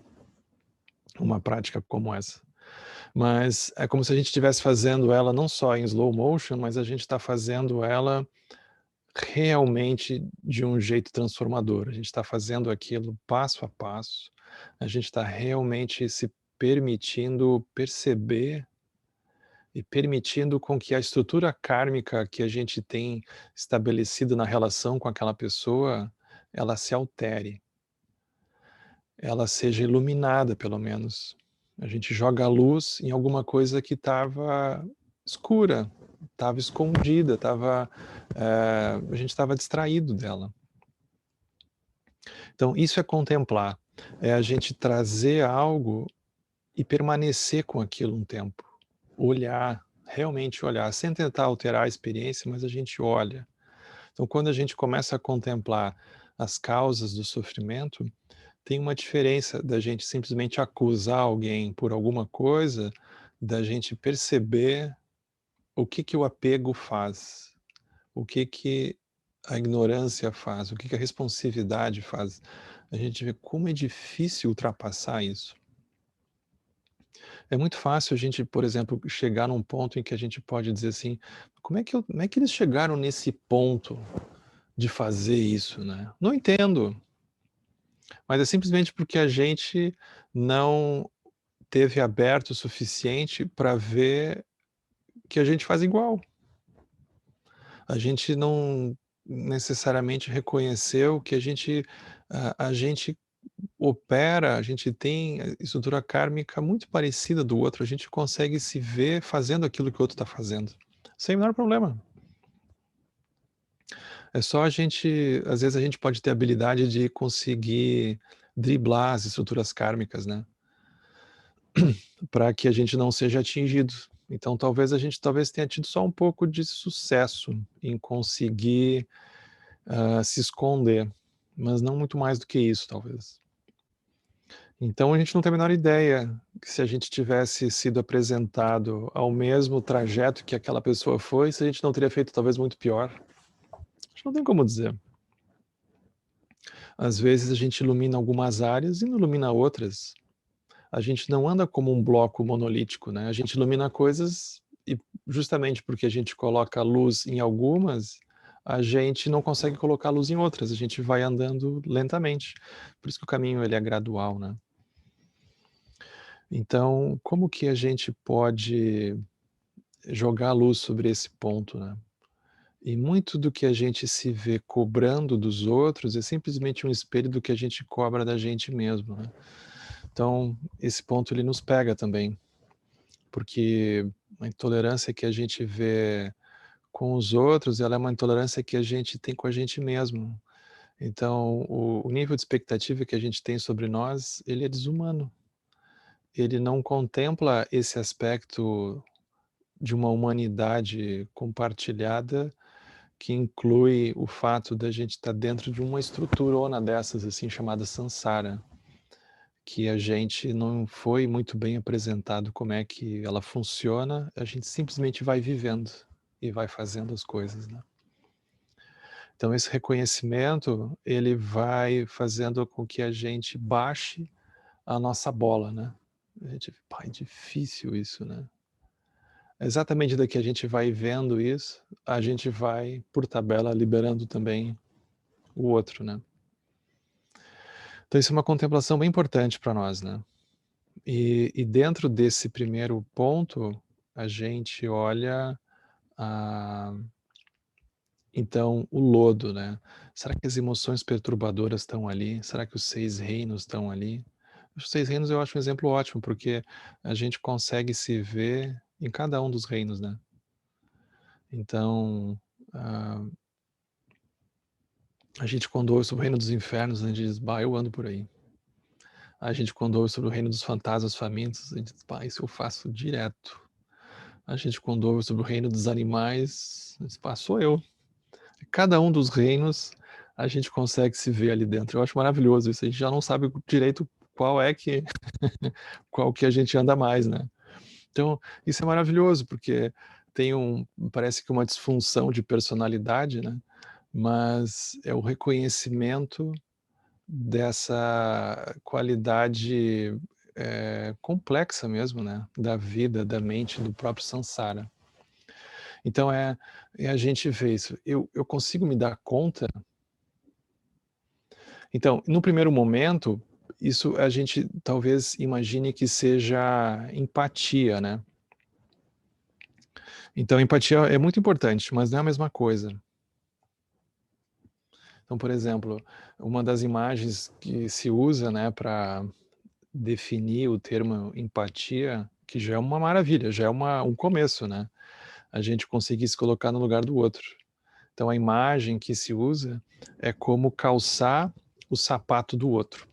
uma prática como essa, mas é como se a gente estivesse fazendo ela não só em slow motion, mas a gente está fazendo ela realmente de um jeito transformador. A gente está fazendo aquilo passo a passo, a gente está realmente se permitindo perceber e permitindo com que a estrutura kármica que a gente tem estabelecido na relação com aquela pessoa, ela se altere, ela seja iluminada pelo menos. A gente joga a luz em alguma coisa que estava escura, estava escondida, a gente estava distraído dela. Então isso é contemplar, é a gente trazer algo e permanecer com aquilo um tempo, olhar, realmente olhar, sem tentar alterar a experiência, mas a gente olha. Então quando a gente começa a contemplar as causas do sofrimento, tem uma diferença da gente simplesmente acusar alguém por alguma coisa, da gente perceber o que que o apego faz, o que que a ignorância faz, o que que a responsividade faz. A gente vê como é difícil ultrapassar isso. É muito fácil a gente, por exemplo, chegar num ponto em que a gente pode dizer assim: como é que eles chegaram nesse ponto de fazer isso, né? Não entendo, mas é simplesmente porque a gente não teve aberto o suficiente para ver que a gente faz igual. A gente não necessariamente reconheceu que a gente opera, a gente tem a estrutura kármica muito parecida do outro, a gente consegue se ver fazendo aquilo que o outro está fazendo, sem o menor problema. É só a gente às vezes a gente pode ter a habilidade de conseguir driblar as estruturas kármicas, né, para que a gente não seja atingido. Então talvez a gente tenha tido só um pouco de sucesso em conseguir, se esconder, mas não muito mais do que isso talvez. Então a gente não tem a menor ideia que se a gente tivesse sido apresentado ao mesmo trajeto que aquela pessoa foi, se a gente não teria feito talvez muito pior. A gente não tem como dizer. Às vezes a gente ilumina algumas áreas e não ilumina outras. A gente não anda como um bloco monolítico, né, a gente ilumina coisas e justamente porque a gente coloca luz em algumas, a gente não consegue colocar a luz em outras, a gente vai andando lentamente. Por isso que o caminho ele é gradual, né. Então, como que a gente pode jogar a luz sobre esse ponto, né? E muito do que a gente se vê cobrando dos outros é simplesmente um espelho do que a gente cobra da gente mesmo, né. Então, esse ponto ele nos pega também, porque a intolerância que a gente vê com os outros, ela é uma intolerância que a gente tem com a gente mesmo. Então, o nível de expectativa que a gente tem sobre nós, ele é desumano. Ele não contempla esse aspecto de uma humanidade compartilhada, que inclui o fato da gente estar dentro de uma estruturona dessas, assim, chamada samsara, que a gente não foi muito bem apresentado como é que ela funciona, a gente simplesmente vai vivendo e vai fazendo as coisas, né. Então esse reconhecimento, ele vai fazendo com que a gente baixe a nossa bola, né. A gente: "Pá, é difícil isso, né". Exatamente daqui a gente vai vendo isso, a gente vai, por tabela, liberando também o outro, né. Então isso é uma contemplação bem importante para nós, né. E dentro desse primeiro ponto, a gente olha, ah, então o lodo, né. Será que as emoções perturbadoras estão ali? Será que os 6 reinos estão ali? Os 6 reinos eu acho um exemplo ótimo, porque a gente consegue se ver em cada um dos reinos, né. Então, ah, a gente quando ouve sobre o reino dos infernos, a gente diz: "Bah, eu ando por aí". A gente quando ouve sobre o reino dos fantasmas famintos, a gente diz: "Bah, isso eu faço direto". A gente quando ouve sobre o reino dos animais, diz: "Pá, sou eu". Cada um dos reinos, a gente consegue se ver ali dentro. Eu acho maravilhoso isso, a gente já não sabe direito qual é que qual que a gente anda mais, né. Então, isso é maravilhoso, porque tem parece que uma disfunção de personalidade, né, mas é o reconhecimento dessa qualidade, complexa mesmo, né, da vida, da mente, do próprio samsara. Então é a gente ver isso. Eu consigo me dar conta. Então, no primeiro momento, isso a gente talvez imagine que seja empatia, né. Então empatia é muito importante, mas não é a mesma coisa. Então, por exemplo, uma das imagens que se usa, né, para definir o termo empatia, que já é uma maravilha, já é um começo, né, a gente conseguir se colocar no lugar do outro. Então a imagem que se usa é como calçar o sapato do outro.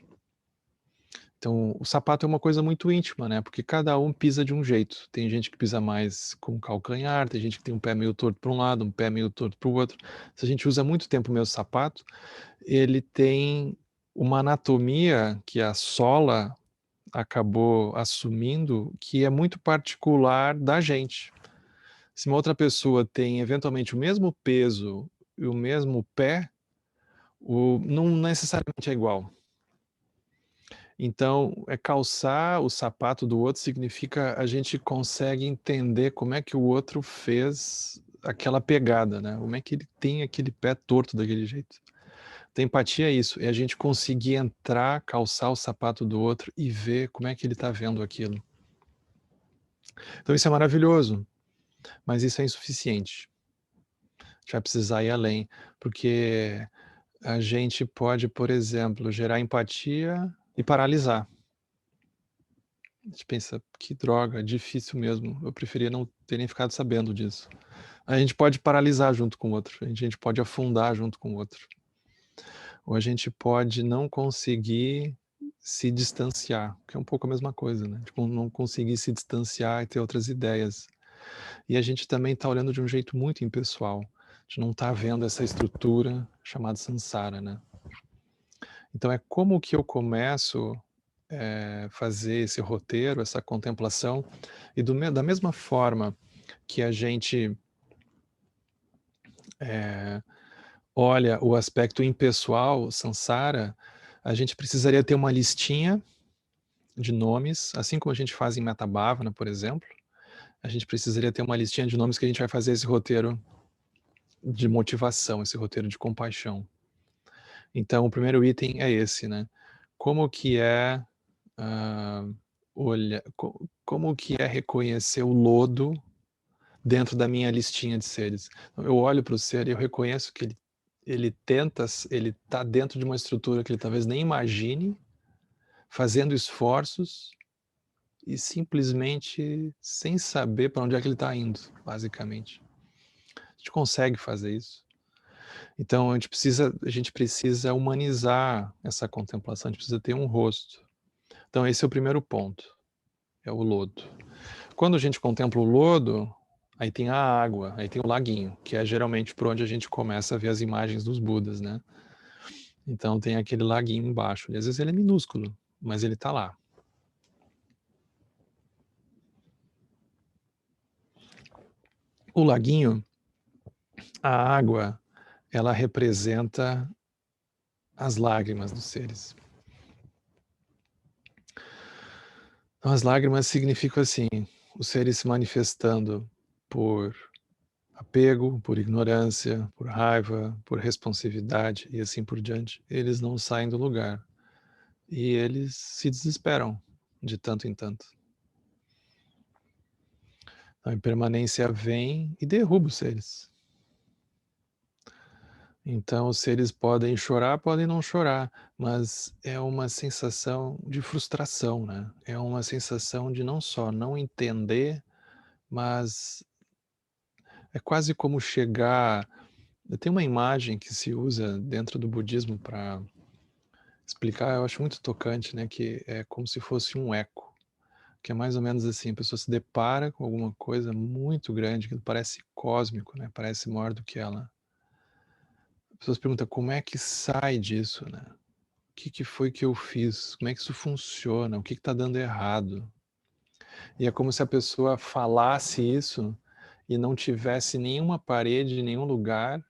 Então o sapato é uma coisa muito íntima, né, porque cada um pisa de um jeito. Tem gente que pisa mais com o calcanhar, tem gente que tem um pé meio torto para um lado, um pé meio torto para o outro. Se a gente usa muito tempo o mesmo sapato, ele tem uma anatomia que a sola acabou assumindo, que é muito particular da gente. Se uma outra pessoa tem eventualmente o mesmo peso e o mesmo pé, não necessariamente é igual. Então, calçar o sapato do outro significa a gente consegue entender como é que o outro fez aquela pegada, né, como é que ele tem aquele pé torto daquele jeito. Então empatia é isso, é a gente conseguir entrar, calçar o sapato do outro e ver como é que ele está vendo aquilo. Então isso é maravilhoso, mas isso é insuficiente. A gente vai precisar ir além, porque a gente pode, por exemplo, gerar empatia e paralisar. A gente pensa: "Que droga, difícil mesmo, eu preferia não ter nem ficado sabendo disso". A gente pode paralisar junto com o outro, a gente pode afundar junto com o outro. Ou a gente pode não conseguir se distanciar, que é um pouco a mesma coisa, né, tipo, não conseguir se distanciar e ter outras ideias. E a gente também está olhando de um jeito muito impessoal, a gente não está vendo essa estrutura chamada samsara, né. Então é como que eu começo, fazer esse roteiro, essa contemplação, e da mesma forma que a gente, eh, olha o aspecto impessoal, samsara, a gente precisaria ter uma listinha de nomes, assim como a gente faz em Metabhavana, por exemplo, a gente precisaria ter uma listinha de nomes que a gente vai fazer esse roteiro de motivação, esse roteiro de compaixão. Então o primeiro item é esse, né, como que é, como que é reconhecer o lodo dentro da minha listinha de seres. Eu olho para o ser e eu reconheço que ele está dentro de uma estrutura que ele talvez nem imagine, fazendo esforços e simplesmente sem saber para onde é que ele está indo, basicamente. A gente consegue fazer isso. Então a gente precisa humanizar essa contemplação, a gente precisa ter um rosto. Então esse é o primeiro ponto, é o lodo. Quando a gente contempla o lodo, aí tem a água, aí tem o laguinho, que é geralmente por onde a gente começa a ver as imagens dos Budas, né? Então tem aquele laguinho embaixo, e às vezes ele é minúsculo, mas ele está lá. O laguinho, a água, ela representa as lágrimas dos seres. Então, as lágrimas significam assim, os seres se manifestando por apego, por ignorância, por raiva, por responsividade e assim por diante. Eles não saem do lugar e eles se desesperam de tanto em tanto. A impermanência vem e derruba os seres. Então, os seres podem chorar, podem não chorar, mas é uma sensação de frustração, né? É uma sensação de não só não entender, mas é quase como chegar. Tem uma imagem que se usa dentro do budismo para explicar, eu acho muito tocante, né? Que é como se fosse um eco, que é mais ou menos assim: a pessoa se depara com alguma coisa muito grande, que parece cósmico, né? Parece maior do que ela. As pessoas perguntam como é que sai disso, né? O que foi que eu fiz? Como é que isso funciona? O que está dando errado? E é como se a pessoa falasse isso e não tivesse nenhuma parede, nenhum lugar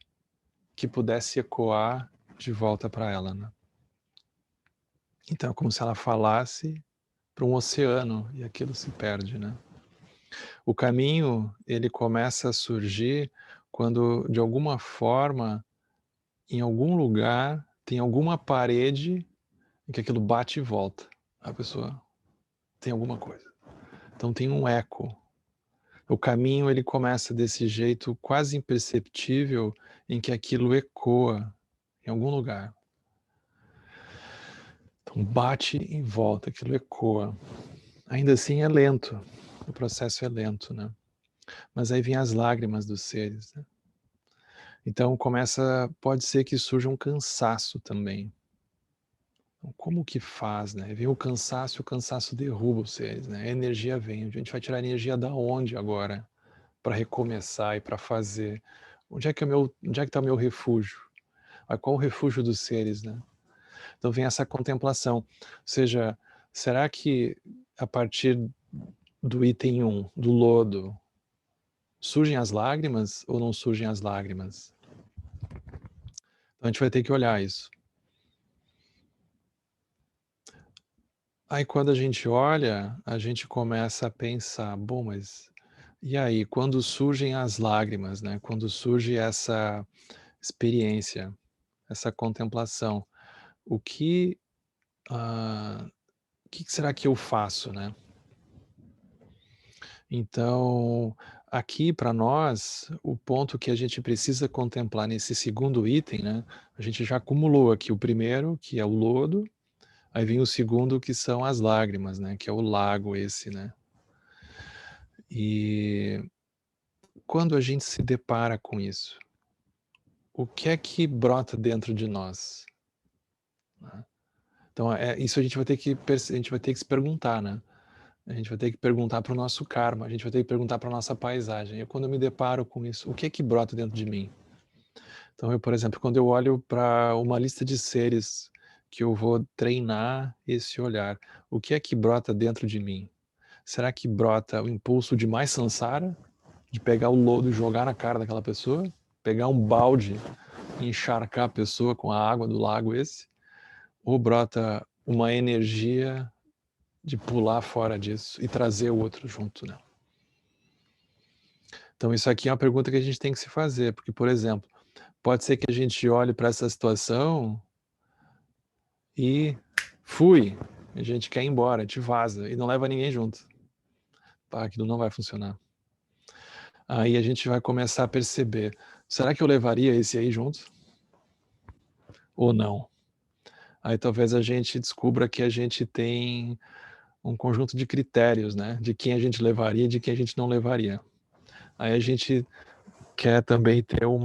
que pudesse ecoar de volta para ela, né? Então é como se ela falasse para um oceano e aquilo se perde, né? O caminho, ele começa a surgir quando, de alguma forma, em algum lugar, tem alguma parede em que aquilo bate e volta. A pessoa tem alguma coisa. Então tem um eco. O caminho ele começa desse jeito quase imperceptível em que aquilo ecoa em algum lugar. Então bate e volta, aquilo ecoa. Ainda assim é lento, o processo é lento, né? Mas aí vem as lágrimas dos seres, né? Então pode ser que surja um cansaço também. Então, como que faz, né? Vem o cansaço derruba os seres, né? A energia vem, a gente vai tirar a energia da onde agora? Para recomeçar e para fazer. Onde é que está o meu refúgio? Qual o refúgio dos seres, né? Então vem essa contemplação. Ou seja, será que a partir do item 1, do lodo, surgem as lágrimas ou não surgem as lágrimas? Então a gente vai ter que olhar isso. Aí quando a gente olha, a gente começa a pensar, bom, mas e aí, quando surgem as lágrimas, né? Quando surge essa experiência, essa contemplação, o que, o que será que eu faço, né? Então, aqui para nós, o ponto que a gente precisa contemplar nesse segundo item, né? A gente já acumulou aqui o primeiro, que é o lodo, aí vem o segundo, que são as lágrimas, né? Que é o lago esse, né? E quando a gente se depara com isso, o que é que brota dentro de nós, né? Então, isso a gente vai ter que se perguntar, né? A gente vai ter que perguntar para o nosso karma, a gente vai ter que perguntar para a nossa paisagem. E quando eu me deparo com isso, o que é que brota dentro de mim? Então, por exemplo, quando eu olho para uma lista de seres que eu vou treinar esse olhar, o que é que brota dentro de mim? Será que brota o impulso de mais samsara, de pegar o lodo e jogar na cara daquela pessoa? Pegar um balde e encharcar a pessoa com a água do lago esse? Ou brota uma energia de pular fora disso e trazer o outro junto, né? Então isso aqui é uma pergunta que a gente tem que se fazer, porque, por exemplo, pode ser que a gente olhe para essa situação e fui, a gente quer ir embora, a gente vaza e não leva ninguém junto. Pá, aquilo não vai funcionar. Aí a gente vai começar a perceber, será que eu levaria esse aí junto? Ou não? Aí talvez a gente descubra que a gente tem um conjunto de critérios, né? De quem a gente levaria e de quem a gente não levaria. Aí a gente quer também ter um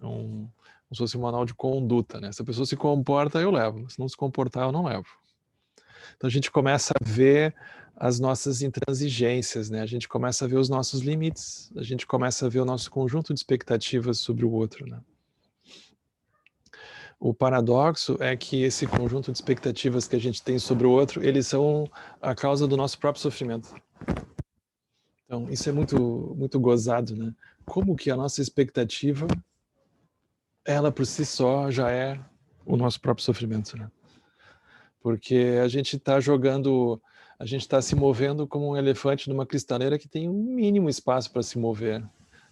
como se fosse um manual de conduta, né? Se a pessoa se comporta, eu levo. Se não se comportar, eu não levo. Então a gente começa a ver as nossas intransigências, né? A gente começa a ver os nossos limites, a gente começa a ver o nosso conjunto de expectativas sobre o outro, né? O paradoxo é que esse conjunto de expectativas que a gente tem sobre o outro, eles são a causa do nosso próprio sofrimento. Então, isso é muito gozado, né? Como que a nossa expectativa, ela por si só já é o nosso próprio sofrimento, né? Porque a gente está jogando, a gente está se movendo como um elefante numa cristaleira que tem um mínimo espaço para se mover.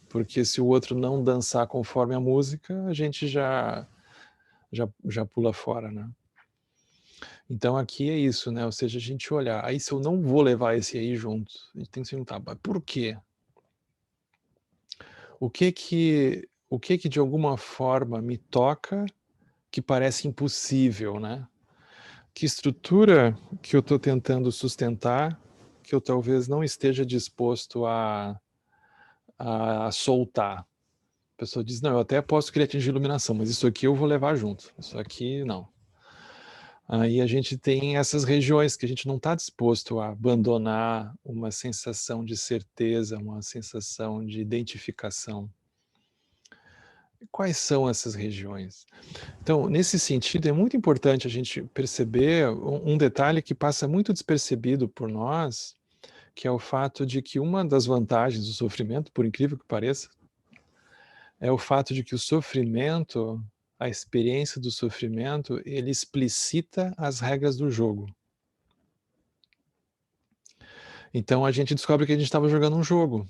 Porque se o outro não dançar conforme a música, a gente já pula fora, né? Então aqui é isso, né? Ou seja, a gente olhar, aí se eu não vou levar esse aí junto, a gente tem que se perguntar, por quê? O que que de alguma forma me toca que parece impossível, né? Que estrutura que eu estou tentando sustentar que eu talvez não esteja disposto a soltar? A pessoa diz, não, eu até posso querer atingir iluminação, mas isso aqui eu vou levar junto, isso aqui não. Aí a gente tem essas regiões que a gente não está disposto a abandonar uma sensação de certeza, uma sensação de identificação. Quais são essas regiões? Então, nesse sentido, é muito importante a gente perceber um detalhe que passa muito despercebido por nós, que é o fato de que uma das vantagens do sofrimento, por incrível que pareça, é o fato de que o sofrimento, a experiência do sofrimento, ele explicita as regras do jogo. Então a gente descobre que a gente estava jogando um jogo.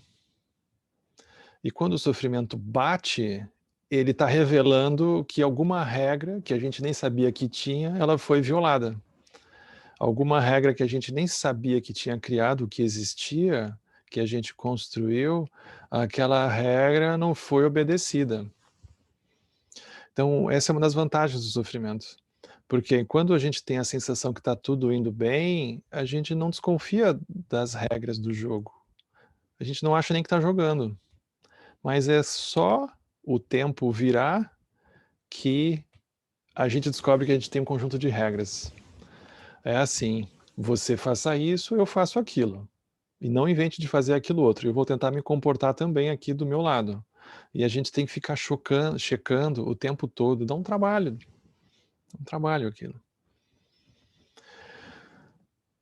E quando o sofrimento bate, ele está revelando que alguma regra que a gente nem sabia que tinha, ela foi violada. Alguma regra que a gente nem sabia que tinha criado, que existia, que a gente construiu, aquela regra não foi obedecida. Então, essa é uma das vantagens do sofrimento. Porque quando a gente tem a sensação que está tudo indo bem, a gente não desconfia das regras do jogo. A gente não acha nem que está jogando. Mas é só o tempo virar que a gente descobre que a gente tem um conjunto de regras. É assim, você faça isso, eu faço aquilo. E não invente de fazer aquilo outro. Eu vou tentar me comportar também aqui do meu lado. E a gente tem que ficar checando o tempo todo. Dá um trabalho aquilo.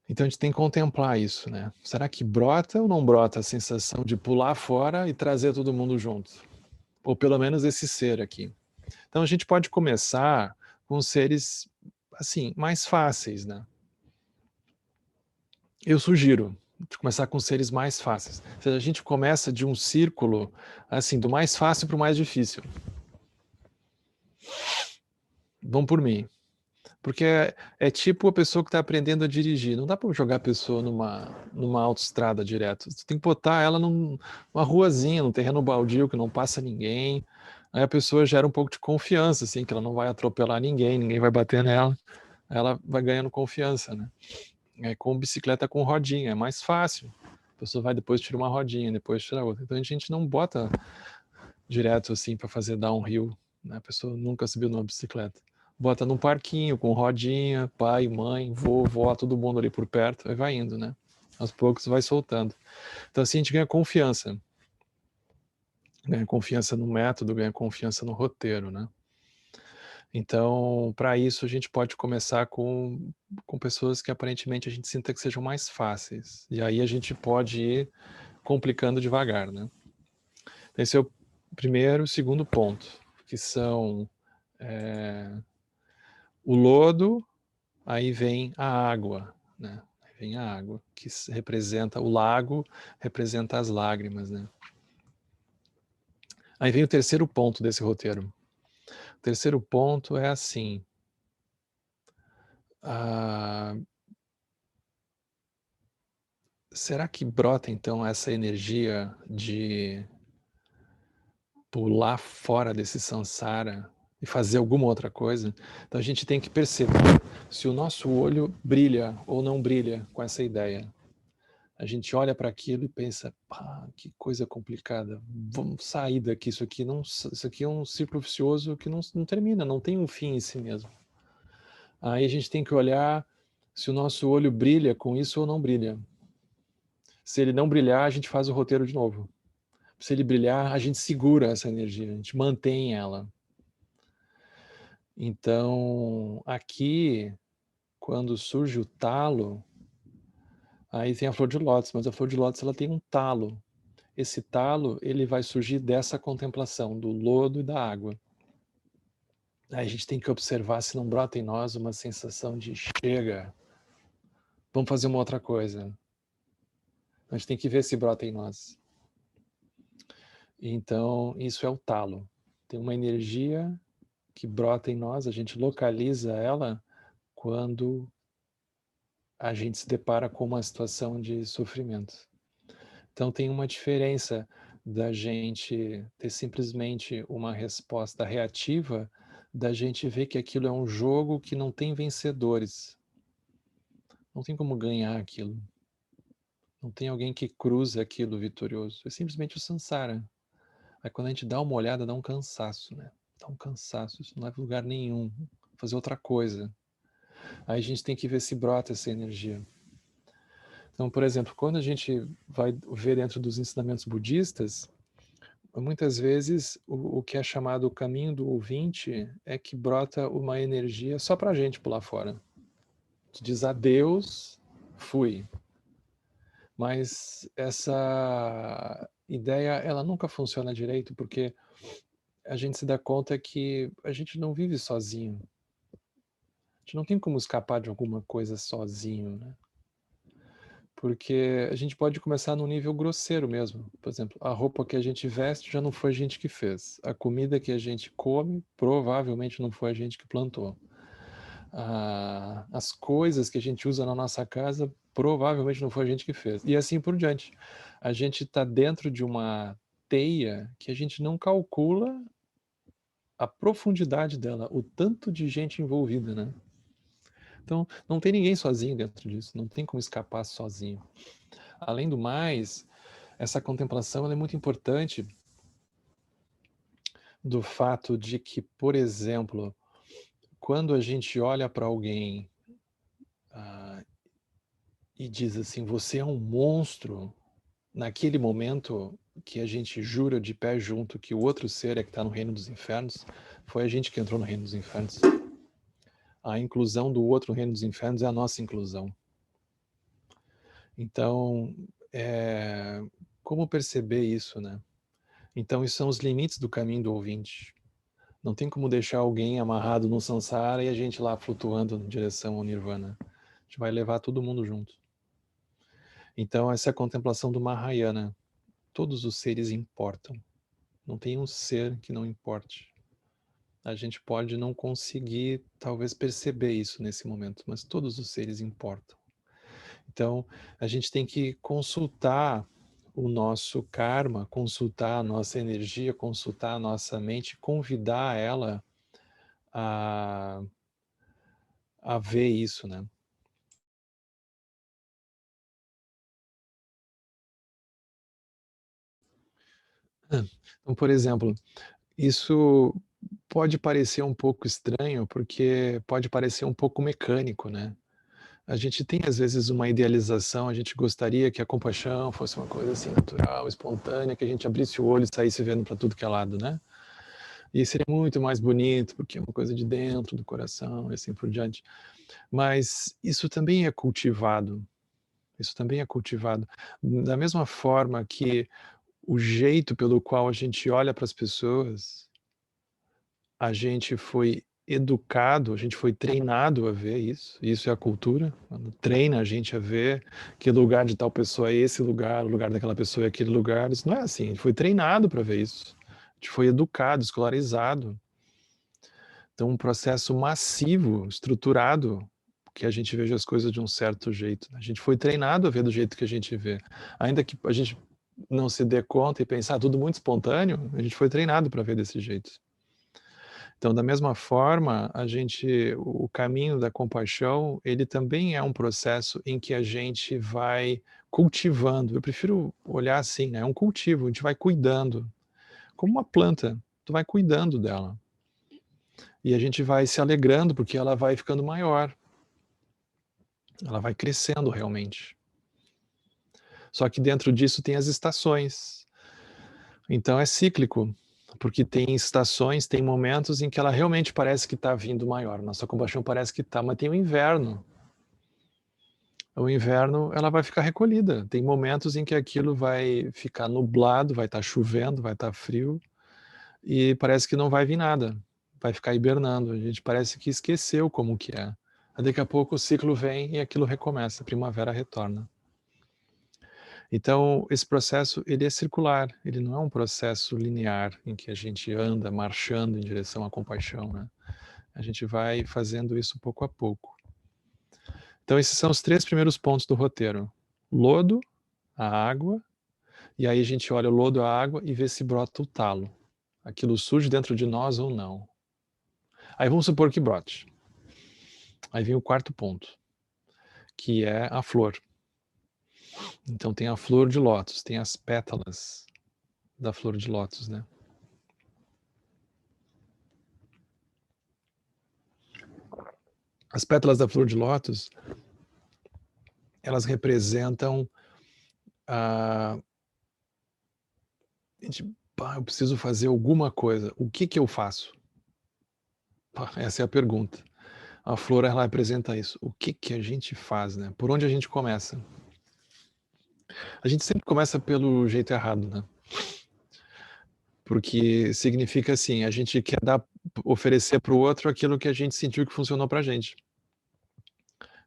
Então a gente tem que contemplar isso, né? Será que brota ou não brota a sensação de pular fora e trazer todo mundo junto? Ou pelo menos esse ser aqui. Então a gente pode começar com seres, assim, mais fáceis, né? Eu sugiro de começar com seres mais fáceis. Ou seja, a gente começa de um círculo, assim, do mais fácil para o mais difícil. Vão por mim. Porque é tipo a pessoa que está aprendendo a dirigir. Não dá para jogar a pessoa numa autoestrada direto. Você tem que botar ela numa ruazinha, num terreno baldio que não passa ninguém. Aí a pessoa gera um pouco de confiança, assim, que ela não vai atropelar ninguém, ninguém vai bater nela. Aí ela vai ganhando confiança, né? É com bicicleta com rodinha, é mais fácil. A pessoa vai depois tira uma rodinha, depois tira outra. Então a gente não bota direto assim para fazer downhill, né? A pessoa nunca subiu numa bicicleta. Bota num parquinho com rodinha, pai, mãe, vó, todo mundo ali por perto, aí vai indo, né? Aos poucos vai soltando. Então assim a gente ganha confiança. Ganha confiança no método, ganha confiança no roteiro, né? Então, para isso, a gente pode começar com pessoas que aparentemente a gente sinta que sejam mais fáceis. E aí a gente pode ir complicando devagar, né? Esse é o primeiro, segundo ponto, que são o lodo, aí vem a água, né? Aí vem a água, que representa o lago, representa as lágrimas, né? Aí vem o terceiro ponto desse roteiro. O terceiro ponto é assim, será que brota então essa energia de pular fora desse samsara e fazer alguma outra coisa? Então a gente tem que perceber se o nosso olho brilha ou não brilha com essa ideia. A gente olha para aquilo e pensa, pá, que coisa complicada, vamos sair daqui, isso aqui é um círculo vicioso que não termina, não tem um fim em si mesmo. Aí a gente tem que olhar se o nosso olho brilha com isso ou não brilha. Se ele não brilhar, a gente faz o roteiro de novo. Se ele brilhar, a gente segura essa energia, a gente mantém ela. Então, aqui, quando surge o talo, aí tem a flor de lótus, mas a flor de lótus ela tem um talo. Esse talo, ele vai surgir dessa contemplação, do lodo e da água. Aí a gente tem que observar se não brota em nós uma sensação de chega, vamos fazer uma outra coisa. A gente tem que ver se brota em nós. Então, isso é o talo. Tem uma energia que brota em nós, a gente localiza ela quando a gente se depara com uma situação de sofrimento. Então tem uma diferença da gente ter simplesmente uma resposta reativa, da gente ver que aquilo é um jogo que não tem vencedores. Não tem como ganhar aquilo. Não tem alguém que cruza aquilo vitorioso. É simplesmente o samsara. Aí quando a gente dá uma olhada, dá um cansaço, né? Dá um cansaço, isso não leva a lugar nenhum. Fazer outra coisa. Aí a gente tem que ver se brota essa energia. Então, por exemplo, quando a gente vai ver dentro dos ensinamentos budistas, muitas vezes o que é chamado o caminho do ouvinte é que brota uma energia só para a gente pular fora. Que diz adeus, fui. Mas essa ideia, ela nunca funciona direito, porque a gente se dá conta que a gente não vive sozinho. A gente não tem como escapar de alguma coisa sozinho, né? Porque a gente pode começar no nível grosseiro mesmo. Por exemplo, a roupa que a gente veste já não foi a gente que fez. A comida que a gente come provavelmente não foi a gente que plantou. As coisas que a gente usa na nossa casa provavelmente não foi a gente que fez. E assim por diante. A gente está dentro de uma teia que a gente não calcula a profundidade dela, o tanto de gente envolvida, né? Então, não tem ninguém sozinho dentro disso, não tem como escapar sozinho. Além do mais, essa contemplação ela é muito importante do fato de que, por exemplo, quando a gente olha para alguém e diz assim, você é um monstro, naquele momento que a gente jura de pé junto que o outro ser é que está no reino dos infernos, foi a gente que entrou no reino dos infernos. A inclusão do outro no reino dos infernos é a nossa inclusão. Então, como perceber isso, né? Então, isso são os limites do caminho do ouvinte. Não tem como deixar alguém amarrado no samsara e a gente lá flutuando em direção ao nirvana. A gente vai levar todo mundo junto. Então, essa é a contemplação do Mahayana. Todos os seres importam. Não tem um ser que não importe. A gente pode não conseguir, talvez, perceber isso nesse momento, mas todos os seres importam. Então, a gente tem que consultar o nosso karma, consultar a nossa energia, consultar a nossa mente, convidar ela a ver isso, né? Então, por exemplo, isso pode parecer um pouco estranho, porque pode parecer um pouco mecânico, né? A gente tem, às vezes, uma idealização, a gente gostaria que a compaixão fosse uma coisa assim natural, espontânea, que a gente abrisse o olho e saísse vendo para tudo que é lado, né? E seria muito mais bonito, porque é uma coisa de dentro do coração e assim por diante. Mas isso também é cultivado. Isso também é cultivado. Da mesma forma que o jeito pelo qual a gente olha para as pessoas, a gente foi educado, a gente foi treinado a ver isso. Isso é a cultura. Quando treina a gente a ver que lugar de tal pessoa é esse lugar, o lugar daquela pessoa é aquele lugar. Isso não é assim. A gente foi treinado para ver isso. gente foi educado, escolarizado. Então, um processo massivo, estruturado, que a gente veja as coisas de um certo jeito. A gente foi treinado a ver do jeito que a gente vê. Ainda que a gente não se dê conta e pensar tudo muito espontâneo, a gente foi treinado para ver desse jeito. Então, da mesma forma, o caminho da compaixão, ele também é um processo em que a gente vai cultivando. Eu prefiro olhar assim, né? É um cultivo, a gente vai cuidando, como uma planta, tu vai cuidando dela. E a gente vai se alegrando porque ela vai ficando maior. Ela vai crescendo realmente. Só que dentro disso tem as estações. Então é cíclico, porque tem estações, tem momentos em que ela realmente parece que está vindo maior. Nossa compaixão parece que está, mas tem o inverno. O inverno ela vai ficar recolhida. Tem momentos em que aquilo vai ficar nublado, vai estar chovendo, vai estar frio, e parece que não vai vir nada. Vai ficar hibernando. A gente parece que esqueceu como que é. Daqui a pouco o ciclo vem e aquilo recomeça, a primavera retorna. Então, esse processo, ele é circular, ele não é um processo linear, em que a gente anda marchando em direção à compaixão, né? A gente vai fazendo isso pouco a pouco. Então, esses são os 3 primeiros pontos do roteiro. Lodo, a água, e aí a gente olha o lodo, a água e vê se brota o talo. Aquilo surge dentro de nós ou não. Aí vamos supor que brote. Aí vem o 4º ponto, que é a flor. Então tem a flor de lótus, tem as pétalas da flor de lótus, né? As pétalas da flor de lótus, elas representam a... eu preciso fazer alguma coisa. O que eu faço? Essa é a pergunta. A flor, ela representa isso. O que a gente faz, né? Por onde a gente começa? A gente sempre começa pelo jeito errado, né? Porque significa assim, a gente quer oferecer para o outro aquilo que a gente sentiu que funcionou para a gente.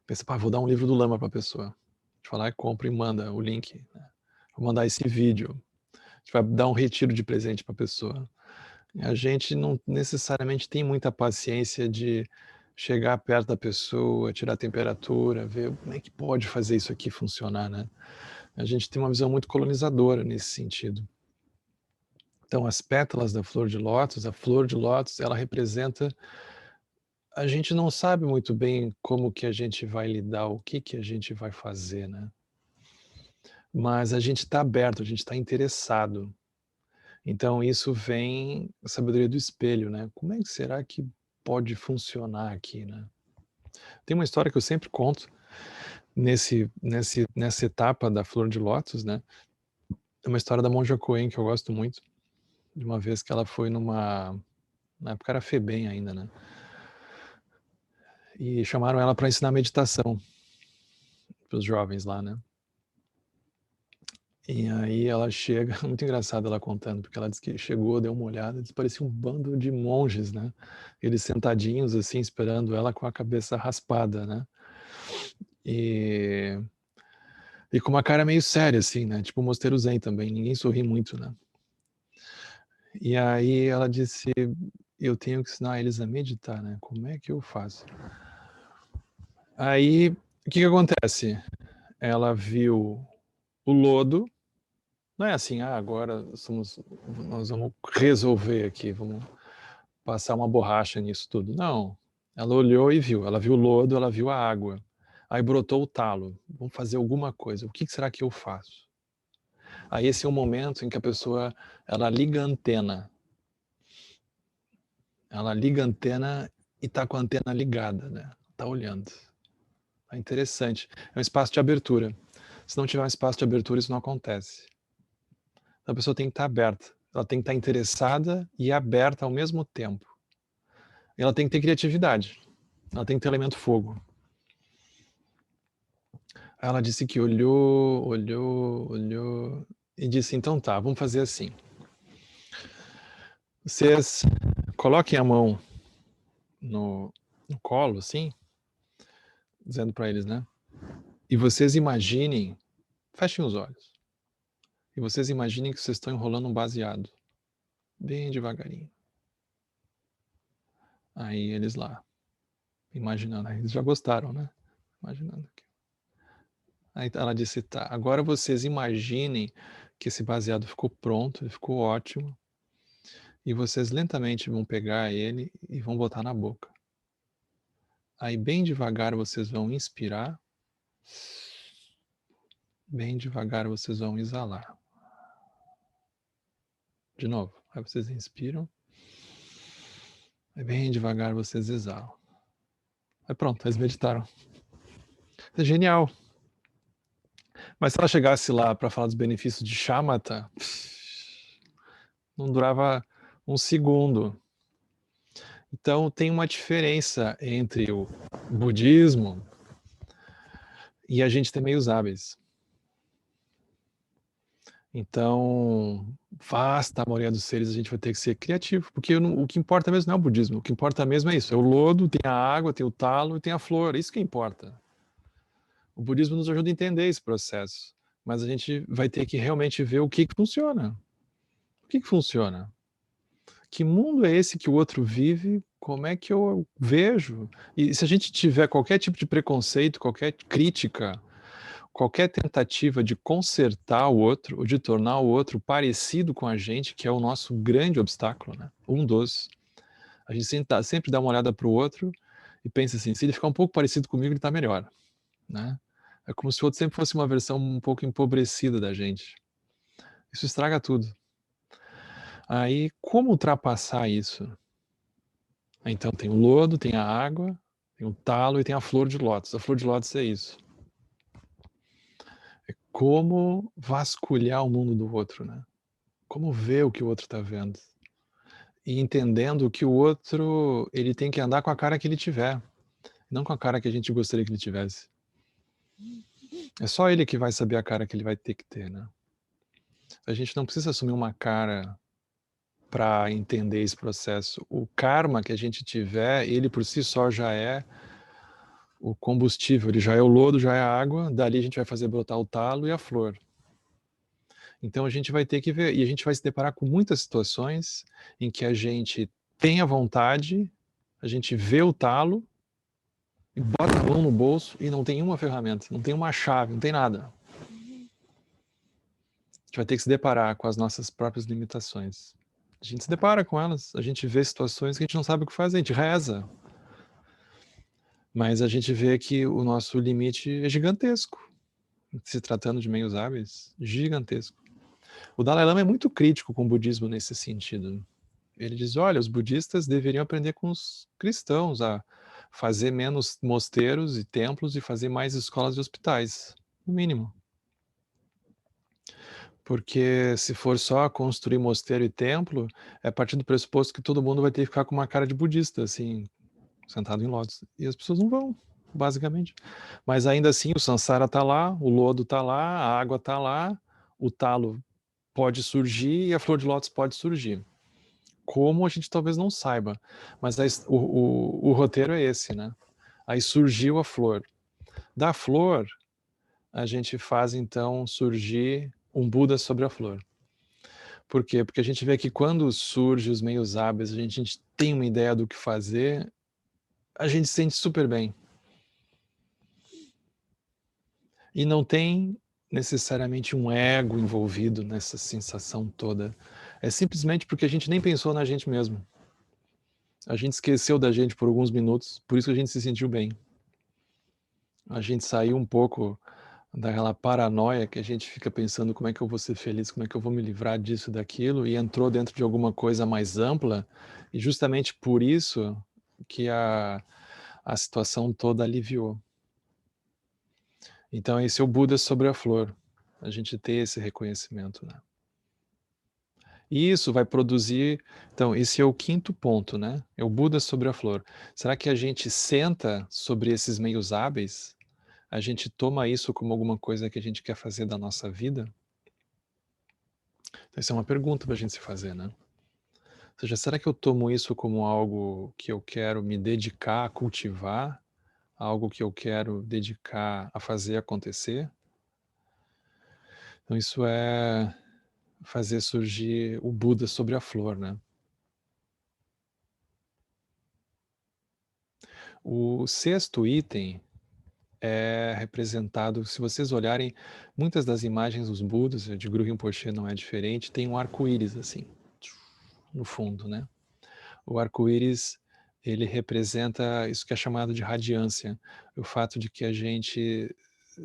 Pensa, vou dar um livro do Lama para a pessoa. A gente vai lá e compra e manda o link. Né? Vou mandar esse vídeo. A gente vai dar um retiro de presente para a pessoa. A gente não necessariamente tem muita paciência de chegar perto da pessoa, tirar a temperatura, ver como é que pode fazer isso aqui funcionar, né? A gente tem uma visão muito colonizadora nesse sentido. Então, as pétalas da flor de lótus, a flor de lótus, ela representa... A gente não sabe muito bem como que a gente vai lidar, o que a gente vai fazer, né? Mas a gente está aberto, a gente está interessado. Então, isso vem a sabedoria do espelho, né? Como é que será que pode funcionar aqui, né? Tem uma história que eu sempre conto nessa etapa da flor de lótus, né? É uma história da Monja Coen que eu gosto muito, de uma vez que ela foi na época era FEBEM ainda, né? E chamaram ela para ensinar meditação para os jovens lá, né? E aí ela chega, muito engraçado ela contando, porque ela disse que chegou, deu uma olhada, eles pareciam um bando de monges, né? Eles sentadinhos assim, esperando ela com a cabeça raspada, né? E com uma cara meio séria, assim, né? Tipo o Mosteiro Zen também, ninguém sorri muito, né? E aí ela disse, eu tenho que ensinar eles a meditar, né? Como é que eu faço? Aí, o que acontece? Ela viu o lodo, não é assim, agora nós vamos resolver aqui, vamos passar uma borracha nisso tudo. Não, ela olhou e viu, ela viu o lodo, ela viu a água. Aí brotou o talo, vamos fazer alguma coisa, o que será que eu faço? Aí esse é o momento em que a pessoa, ela liga a antena. Ela liga a antena e está com a antena ligada, né? Está olhando. É interessante. É um espaço de abertura. Se não tiver um espaço de abertura, isso não acontece. A pessoa tem que estar aberta. Ela tem que estar interessada e aberta ao mesmo tempo. Ela tem que ter criatividade. Ela tem que ter elemento fogo. Ela disse que olhou e disse, então tá, vamos fazer assim. Vocês coloquem a mão no colo, assim, dizendo para eles, né? E vocês imaginem, fechem os olhos. E vocês imaginem que vocês estão enrolando um baseado. bem devagarinho. Aí eles lá, imaginando, aí eles já gostaram, né? Imaginando aqui. Aí ela disse, tá, agora vocês imaginem que esse baseado ficou pronto, ele ficou ótimo, e vocês lentamente vão pegar ele e vão botar na boca. Aí bem devagar vocês vão inspirar, bem devagar vocês vão exalar. De novo, aí vocês inspiram, aí bem devagar vocês exalam. Aí pronto, eles meditaram. É genial. Mas se ela chegasse lá para falar dos benefícios de shamatha, não durava um segundo. Então tem uma diferença entre o budismo e a gente ter meios hábeis. Então, vasta a maioria dos seres a gente vai ter que ser criativo, porque o que importa mesmo não é o budismo, o que importa mesmo é isso, é o lodo, tem a água, tem o talo e tem a flor, isso que importa. O budismo nos ajuda a entender esse processo, mas a gente vai ter que realmente ver o que funciona. O que funciona? Que mundo é esse que o outro vive? Como é que eu vejo? E se a gente tiver qualquer tipo de preconceito, qualquer crítica, qualquer tentativa de consertar o outro, ou de tornar o outro parecido com a gente, que é o nosso grande obstáculo, né? Um dos. A gente sempre dá uma olhada para o outro e pensa assim, se ele ficar um pouco parecido comigo, ele está melhor, né? É como se o outro sempre fosse uma versão um pouco empobrecida da gente. Isso estraga tudo. Aí, como ultrapassar isso? Então tem o lodo, tem a água, tem o talo e tem a flor de lótus. A flor de lótus é isso. É como vasculhar o mundo do outro, né? Como ver o que o outro está vendo. E entendendo que o outro, ele tem que andar com a cara que ele tiver, não com a cara que a gente gostaria que ele tivesse. É só ele que vai saber a cara que ele vai ter que ter, né? A gente não precisa assumir uma cara para entender esse processo. O karma que a gente tiver, ele por si só já é o combustível, ele já é o lodo, já é a água, dali a gente vai fazer brotar o talo e a flor. Então a gente vai ter que ver, e a gente vai se deparar com muitas situações em que a gente tem a vontade, a gente vê o talo, e bota a mão no bolso e não tem uma ferramenta, não tem uma chave, não tem nada. A gente vai ter que se deparar com as nossas próprias limitações. A gente se depara com elas, a gente vê situações que a gente não sabe o que fazer, a gente reza. Mas a gente vê que o nosso limite é gigantesco, se tratando de meios hábeis, gigantesco. O Dalai Lama é muito crítico com o budismo nesse sentido. Ele diz, olha, os budistas deveriam aprender com os cristãos a fazer menos mosteiros e templos e fazer mais escolas e hospitais, no mínimo. Porque se for só construir mosteiro e templo, é a partir do pressuposto que todo mundo vai ter que ficar com uma cara de budista, assim, sentado em lótus. E as pessoas não vão, basicamente. Mas ainda assim, o samsara está lá, o lodo está lá, a água está lá, o talo pode surgir e a flor de lótus pode surgir. Como a gente talvez não saiba, mas o roteiro é esse, né? Aí surgiu a flor. Da flor, a gente faz então surgir um Buda sobre a flor. Por quê? Porque a gente vê que quando surge os meios hábeis, a gente tem uma ideia do que fazer, a gente se sente super bem. E não tem necessariamente um ego envolvido nessa sensação toda. É simplesmente porque a gente nem pensou na gente mesmo. A gente esqueceu da gente por alguns minutos, por isso que a gente se sentiu bem. A gente saiu um pouco daquela paranoia que a gente fica pensando como é que eu vou ser feliz, como é que eu vou me livrar disso, daquilo, e entrou dentro de alguma coisa mais ampla, e justamente por isso que a situação toda aliviou. Então esse é o Buda sobre a flor, a gente ter esse reconhecimento, né? E isso vai produzir, então esse é o quinto ponto, né? É o Buda sobre a flor. Será que a gente senta sobre esses meios hábeis? A gente toma isso como alguma coisa que a gente quer fazer da nossa vida? Essa é uma pergunta para a gente se fazer, né? Ou seja, será que eu tomo isso como algo que eu quero me dedicar a cultivar? Algo que eu quero dedicar a fazer acontecer? Então isso é fazer surgir o Buda sobre a flor, né? O sexto item é representado, se vocês olharem, muitas das imagens dos Budas, de Guru Rinpoche não é diferente, tem um arco-íris assim, no fundo, né? O arco-íris, ele representa isso que é chamado de radiância, o fato de que a gente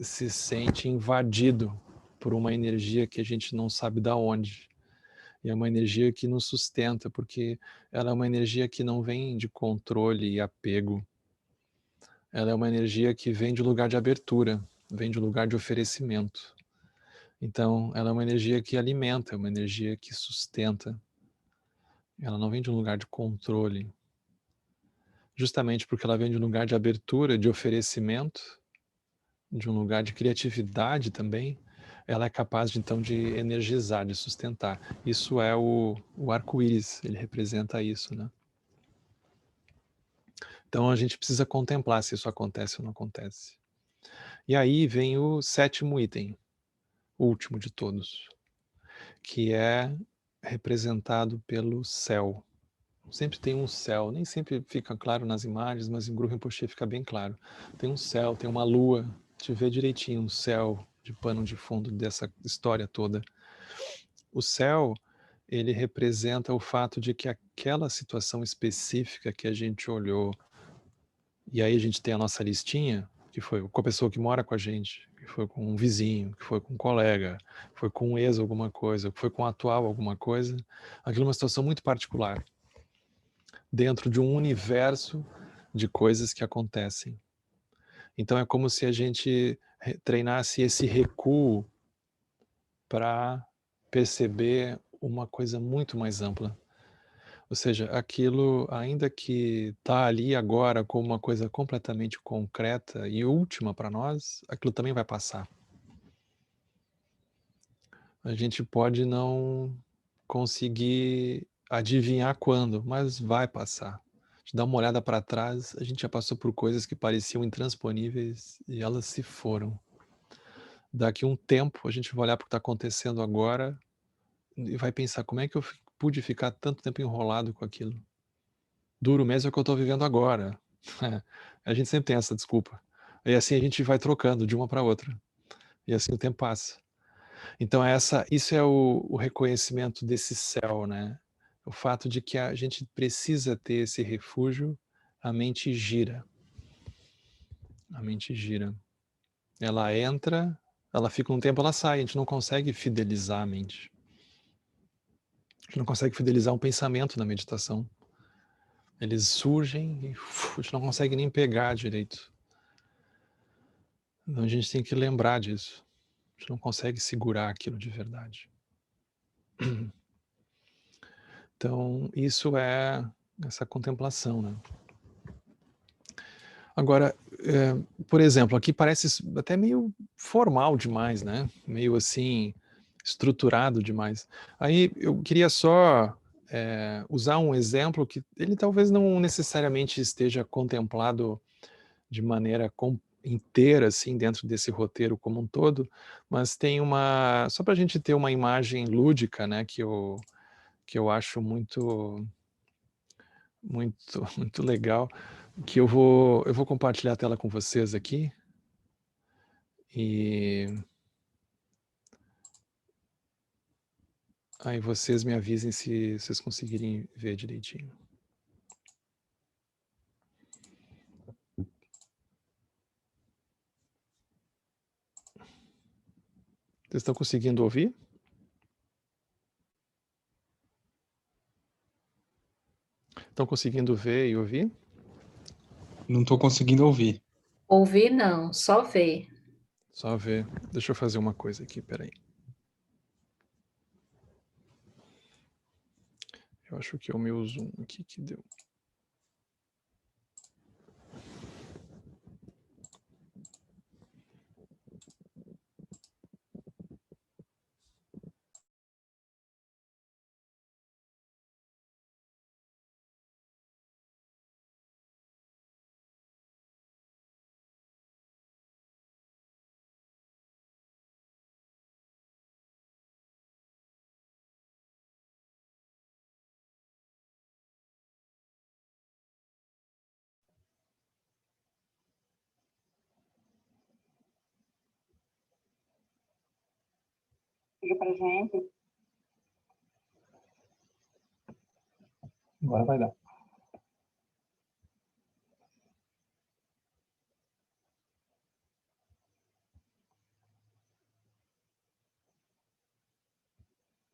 se sente invadido por uma energia que a gente não sabe da onde. E é uma energia que nos sustenta, porque ela é uma energia que não vem de controle e apego. Ela é uma energia que vem de um lugar de abertura, vem de um lugar de oferecimento. Então, ela é uma energia que alimenta, é uma energia que sustenta. Ela não vem de um lugar de controle. Justamente porque ela vem de um lugar de abertura, de oferecimento, de um lugar de criatividade também, ela é capaz, então, de energizar, de sustentar. Isso é o arco-íris, ele representa isso, né? Então, a gente precisa contemplar se isso acontece ou não acontece. E aí vem o sétimo item, o último de todos, que é representado pelo céu. Sempre tem um céu, nem sempre fica claro nas imagens, mas em Guru Rinpoche fica bem claro. Tem um céu, tem uma lua, te vê direitinho um céu de pano de fundo dessa história toda. O céu, ele representa o fato de que aquela situação específica que a gente olhou, e aí a gente tem a nossa listinha, que foi com a pessoa que mora com a gente, que foi com um vizinho, que foi com um colega, foi com um ex alguma coisa, que foi com um atual alguma coisa, aquilo é uma situação muito particular, dentro de um universo de coisas que acontecem. Então é como se a gente treinasse esse recuo para perceber uma coisa muito mais ampla. Ou seja, aquilo, ainda que está ali agora como uma coisa completamente concreta e última para nós, aquilo também vai passar. A gente pode não conseguir adivinhar quando, mas vai passar. De dar uma olhada para trás, a gente já passou por coisas que pareciam intransponíveis e elas se foram. Daqui um tempo, a gente vai olhar para o que está acontecendo agora e vai pensar, como é que eu pude ficar tanto tempo enrolado com aquilo? Duro mesmo é o que eu estou vivendo agora. A gente sempre tem essa desculpa. E assim a gente vai trocando de uma para outra. E assim o tempo passa. Então isso é o reconhecimento desse céu, né? O fato de que a gente precisa ter esse refúgio, a mente gira. A mente gira. Ela entra, ela fica um tempo, ela sai. A gente não consegue fidelizar a mente. A gente não consegue fidelizar um pensamento na meditação. Eles surgem e a gente não consegue nem pegar direito. Então a gente tem que lembrar disso. A gente não consegue segurar aquilo de verdade. Então, isso é essa contemplação, né? Agora, por exemplo, aqui parece até meio formal demais, né? Meio assim, estruturado demais. Aí eu queria só usar um exemplo que ele talvez não necessariamente esteja contemplado de maneira inteira, assim, dentro desse roteiro como um todo, mas tem só para a gente ter uma imagem lúdica, né, que eu acho muito, muito, muito legal, que eu vou compartilhar a tela com vocês aqui, e aí vocês me avisem se vocês conseguirem ver direitinho. Vocês estão conseguindo ouvir? Estão conseguindo ver e ouvir? Não estou conseguindo ouvir. Ouvir não, só ver. Só ver. Deixa eu fazer uma coisa aqui, peraí. Eu acho que é o meu zoom aqui que deu. liga pra gente. Agora vai dar.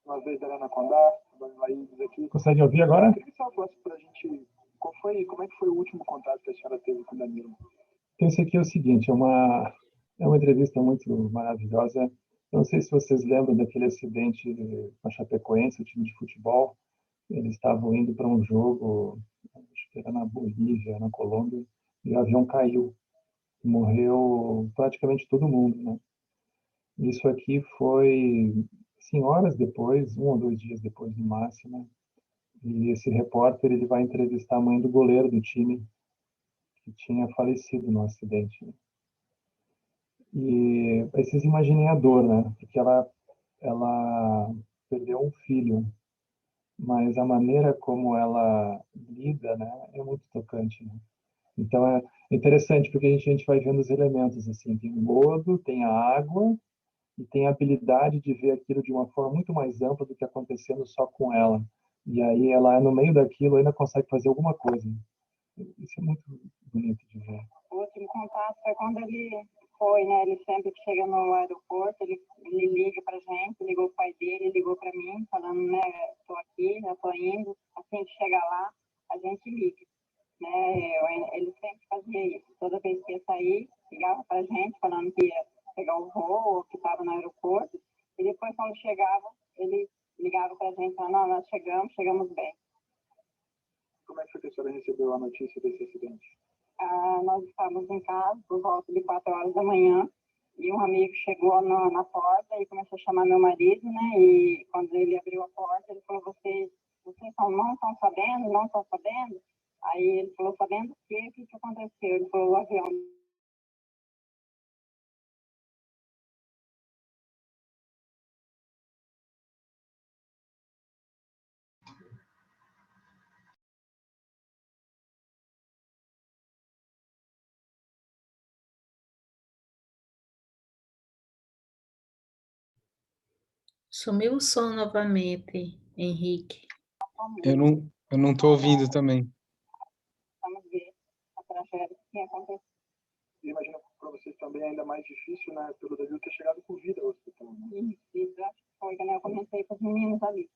Uma vez da Ana Condá, Dona Laís aqui. Consegue ouvir agora? Eu queria que a senhora falasse pra gente como é que foi o último contato que a senhora teve com o Danilo? Então, isso aqui é o seguinte, é uma entrevista muito maravilhosa. Eu não sei se vocês lembram daquele acidente com a Chapecoense, o time de futebol. Eles estavam indo para um jogo, acho que era na Bolívia, na Colômbia, e o avião caiu. Morreu praticamente todo mundo, né? Isso aqui foi, assim, horas depois, 1 ou 2 dias depois no máximo. E esse repórter ele vai entrevistar a mãe do goleiro do time que tinha falecido no acidente, né? E aí vocês imaginem a dor, né? Porque ela perdeu um filho, mas a maneira como ela lida, né, é muito tocante, né? Então é interessante porque a gente vai vendo os elementos assim, tem o lodo, tem a água e tem a habilidade de ver aquilo de uma forma muito mais ampla do que acontecendo só com ela. E aí ela no meio daquilo ainda consegue fazer alguma coisa. Isso é muito bonito de ver. O último contato foi quando ele foi, né? Ele sempre que chega no aeroporto, ele liga pra gente, ligou o pai dele, ligou pra mim, falando, né, tô aqui, já tô indo. Assim que chegar lá, a gente liga, né? Ele sempre fazia isso. Toda vez que ia sair, ligava pra gente, falando que ia pegar o voo, ou que estava no aeroporto. E depois, quando chegava, ele ligava pra gente, falando, não, nós chegamos bem. Como é que foi que a senhora recebeu a notícia desse acidente? Nós estávamos em casa por volta de 4 horas da manhã e um amigo chegou na porta e começou a chamar meu marido, né? E quando ele abriu a porta, ele falou, vocês não estão sabendo, não estão sabendo? Aí ele falou, sabendo o quê? O que aconteceu? Ele falou, o avião. Sumiu o som novamente, Henrique. Eu não tô ouvindo também. Vamos ver a tragédia que aconteceu. E imagino para vocês também é ainda mais difícil, né, pelo Danilo ter chegado com vida ao hospital. Né? Isso, acho que foi, né? Eu comentei com os meninos ali.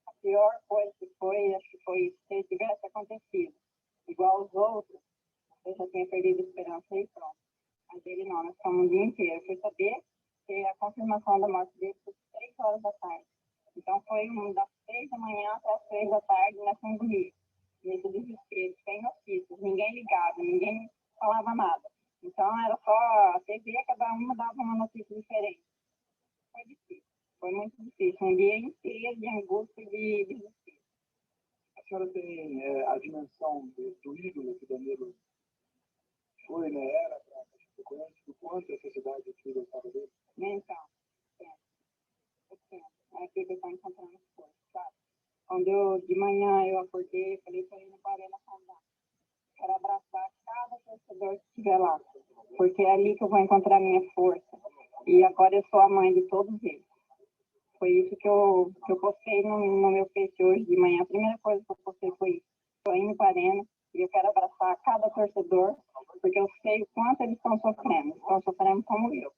A pior coisa que foi, acho que foi se ele tivesse acontecido igual os outros, eu já tinha perdido a esperança e pronto. Mas ele não, nós ficamos o dia inteiro. Eu fui saber que a confirmação da morte dele foi 3 horas da tarde. Então foi das 6 da manhã até as 3 da tarde nessa angústia, nesse desespero, sem notícias. Ninguém ligava, ninguém falava nada. Então era só a TV, cada uma dava uma notícia diferente. Foi difícil, foi muito difícil. Um dia inteiro de angústia e de desespero. A senhora tem a dimensão do ídolo que o Danilo foi, né, era para a Chapecoense, do quanto essa cidade aqui gostava dele? Então, é aquilo que eu estou encontrando as coisas, sabe? Quando de manhã eu acordei, falei para ele não parei na saudade. Quero abraçar cada torcedor que estiver lá, porque é ali que eu vou encontrar minha força. E agora eu sou a mãe de todos eles. Foi isso que eu postei no meu Face hoje de manhã. A primeira coisa que eu postei foi isso. Estou indo para a arena e eu quero abraçar cada torcedor, porque eu sei o quanto eles estão sofrendo. Estão sofrendo como eu.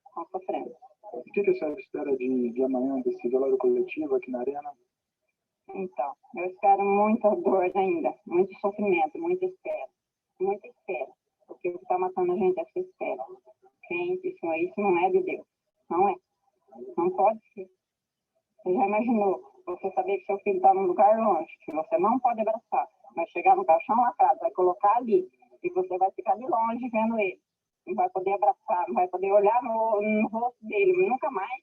Estão sofrendo. O que a senhora espera de amanhã, desse velório coletivo aqui na arena? Então, eu espero muita dor ainda, muito sofrimento, muita espera. Muita espera. Porque o que está matando a gente é essa espera. Gente, isso não é de Deus. Não é. Não pode ser. Você já imaginou você saber que seu filho está num lugar longe, que você não pode abraçar, vai chegar no caixão lacrado, vai colocar ali, e você vai ficar de longe vendo ele. Não vai poder abraçar, não vai poder olhar no rosto dele, nunca mais.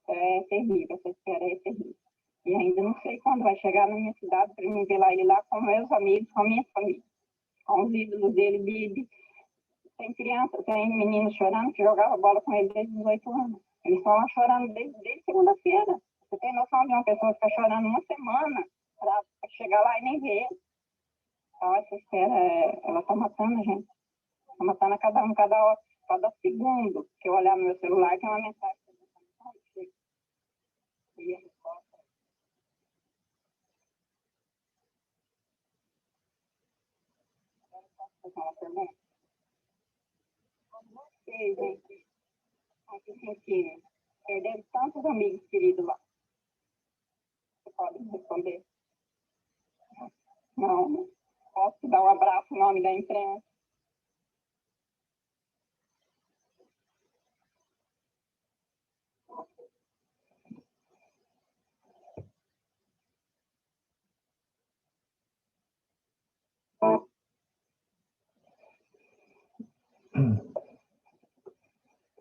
É terrível, essa espera é terrível. E ainda não sei quando vai chegar na minha cidade para mim ver lá ele lá com meus amigos, com a minha família, com os ídolos dele. Tem criança, tem menino chorando que jogava bola com ele desde 18 anos. Eles estão lá chorando desde segunda-feira. Você tem noção de uma pessoa ficar chorando uma semana para chegar lá e nem ver ele? Então, essa espera, ela está matando a gente. Está matando a cada um, cada segundo que eu olhar no meu celular, tem uma mensagem. E a resposta Fazer uma pergunta? Vocês, gente, como se sentiram? Perderam tantos amigos queridos lá. Você pode me responder? Não, né? Posso te dar um abraço em nome da imprensa?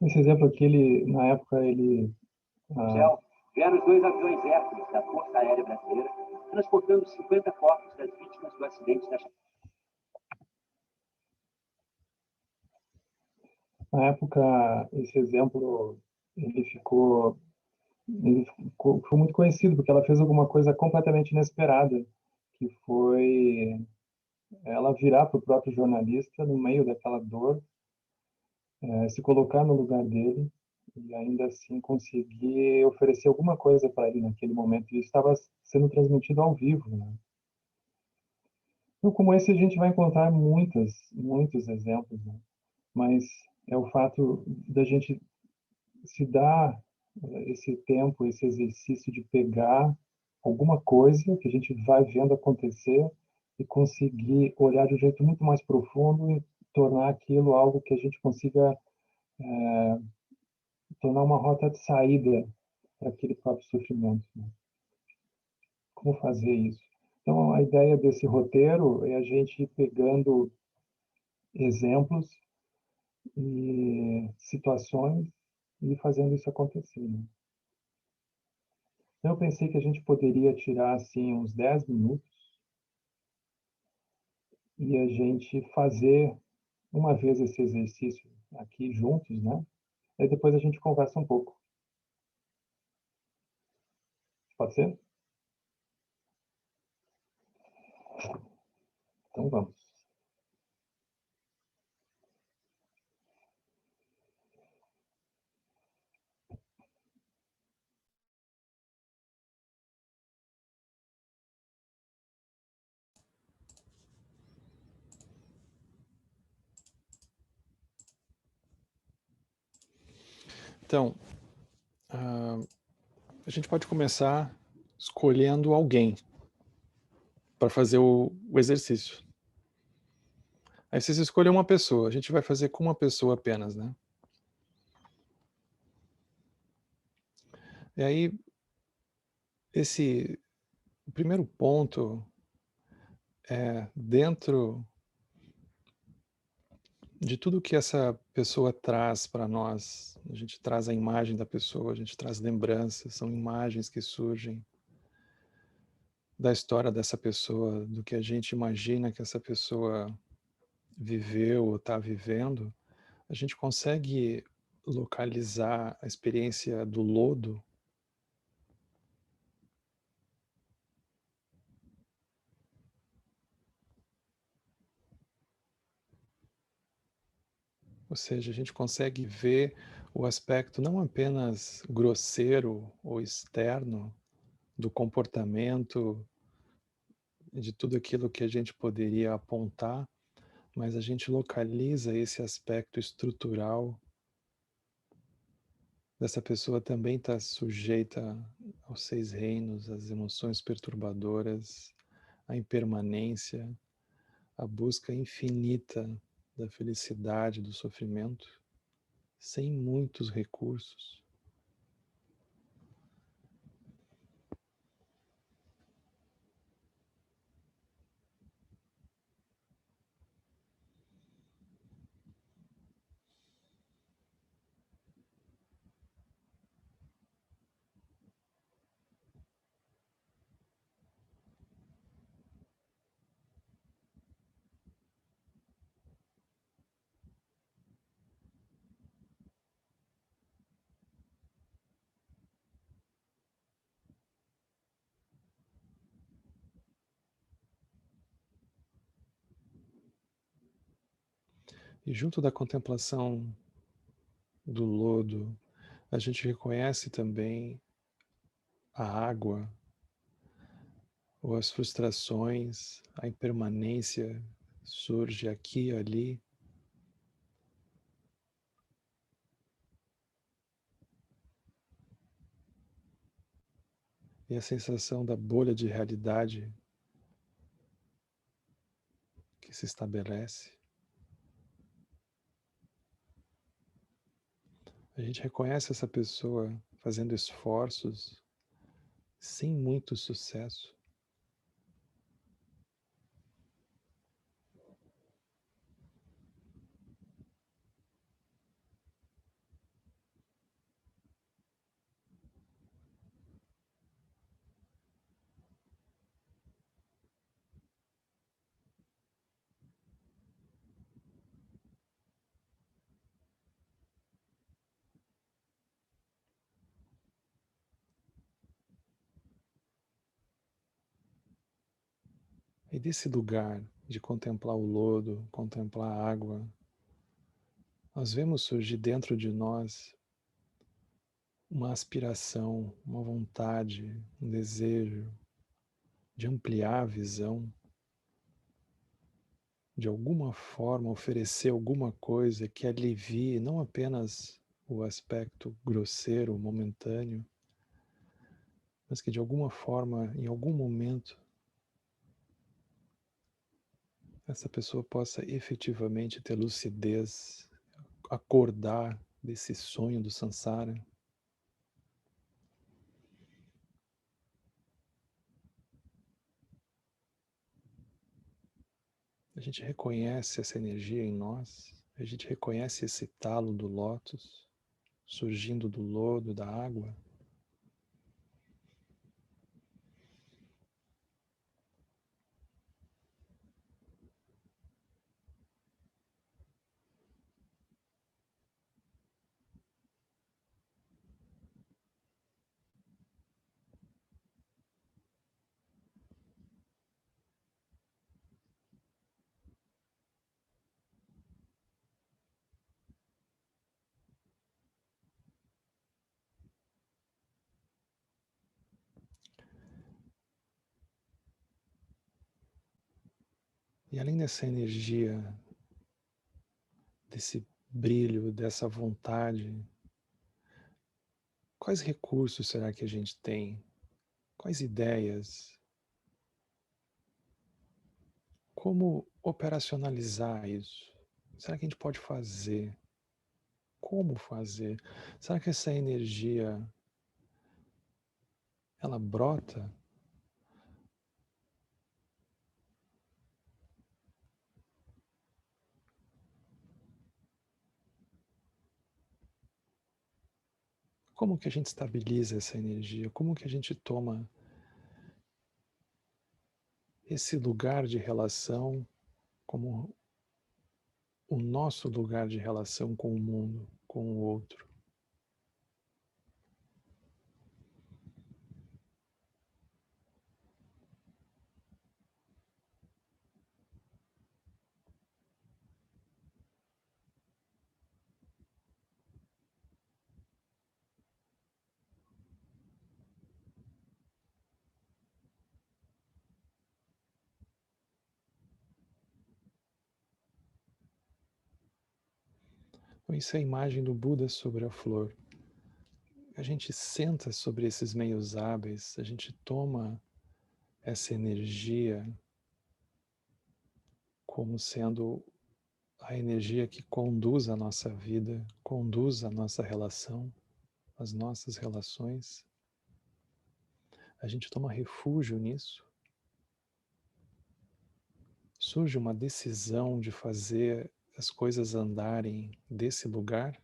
Esse exemplo aqui, ele, na época, ele... céu, vieram os 2 aviões Hércules da Força Aérea Brasileira, transportando 50 corpos das vítimas do acidente da Na época, esse exemplo, ficou muito conhecido, porque ela fez alguma coisa completamente inesperada, que foi ela virar para o próprio jornalista no meio daquela dor, se colocar no lugar dele e ainda assim conseguir oferecer alguma coisa para ele naquele momento. E estava sendo transmitido ao vivo, né? Então, como esse, a gente vai encontrar muitos exemplos, né? Mas é o fato da gente se dar esse tempo, esse exercício de pegar alguma coisa que a gente vai vendo acontecer e conseguir olhar de um jeito muito mais profundo e tornar aquilo algo que a gente consiga tornar uma rota de saída para aquele próprio sofrimento, né? Como fazer isso? Então, a ideia desse roteiro é a gente ir pegando exemplos e situações e fazendo isso acontecer, né? Então, eu pensei que a gente poderia tirar assim uns 10 minutos e a gente fazer uma vez esse exercício aqui juntos, né? Aí depois a gente conversa um pouco. Pode ser? Então vamos. Então, a gente pode começar escolhendo alguém para fazer o exercício. Aí você escolhe uma pessoa, a gente vai fazer com uma pessoa apenas, né? E aí, o primeiro ponto é dentro de tudo que essa pessoa traz para nós, a gente traz a imagem da pessoa, a gente traz lembranças, são imagens que surgem da história dessa pessoa, do que a gente imagina que essa pessoa viveu ou está vivendo, a gente consegue localizar a experiência do lodo. Ou seja, a gente consegue ver o aspecto não apenas grosseiro ou externo do comportamento, de tudo aquilo que a gente poderia apontar, mas a gente localiza esse aspecto estrutural dessa pessoa também está sujeita aos 6 reinos, às emoções perturbadoras, à impermanência, à busca infinita da felicidade, do sofrimento, sem muitos recursos. E junto da contemplação do lodo, a gente reconhece também a água, ou as frustrações, a impermanência surge aqui e ali. E a sensação da bolha de realidade que se estabelece. A gente reconhece essa pessoa fazendo esforços sem muito sucesso. E desse lugar de contemplar o lodo, contemplar a água, nós vemos surgir dentro de nós uma aspiração, uma vontade, um desejo de ampliar a visão, de alguma forma oferecer alguma coisa que alivie não apenas o aspecto grosseiro, momentâneo, mas que de alguma forma, em algum momento, essa pessoa possa efetivamente ter lucidez, acordar desse sonho do samsara. A gente reconhece essa energia em nós, a gente reconhece esse talo do lótus surgindo do lodo, da água. E além dessa energia, desse brilho, dessa vontade, quais recursos será que a gente tem? Quais ideias? Como operacionalizar isso? Será que a gente pode fazer? Como fazer? Será que essa energia ela brota? Como que a gente estabiliza essa energia? Como que a gente toma esse lugar de relação como o nosso lugar de relação com o mundo, com o outro? Então, isso é a imagem do Buda sobre a flor. A gente senta sobre esses meios hábeis, a gente toma essa energia como sendo a energia que conduz a nossa vida, conduz a nossa relação, as nossas relações. A gente toma refúgio nisso. Surge uma decisão de fazer as coisas andarem desse lugar.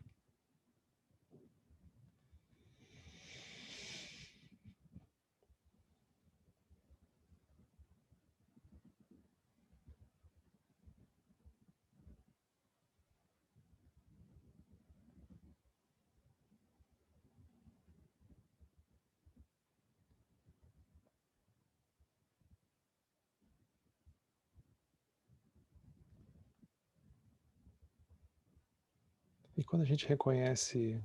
E quando a gente reconhece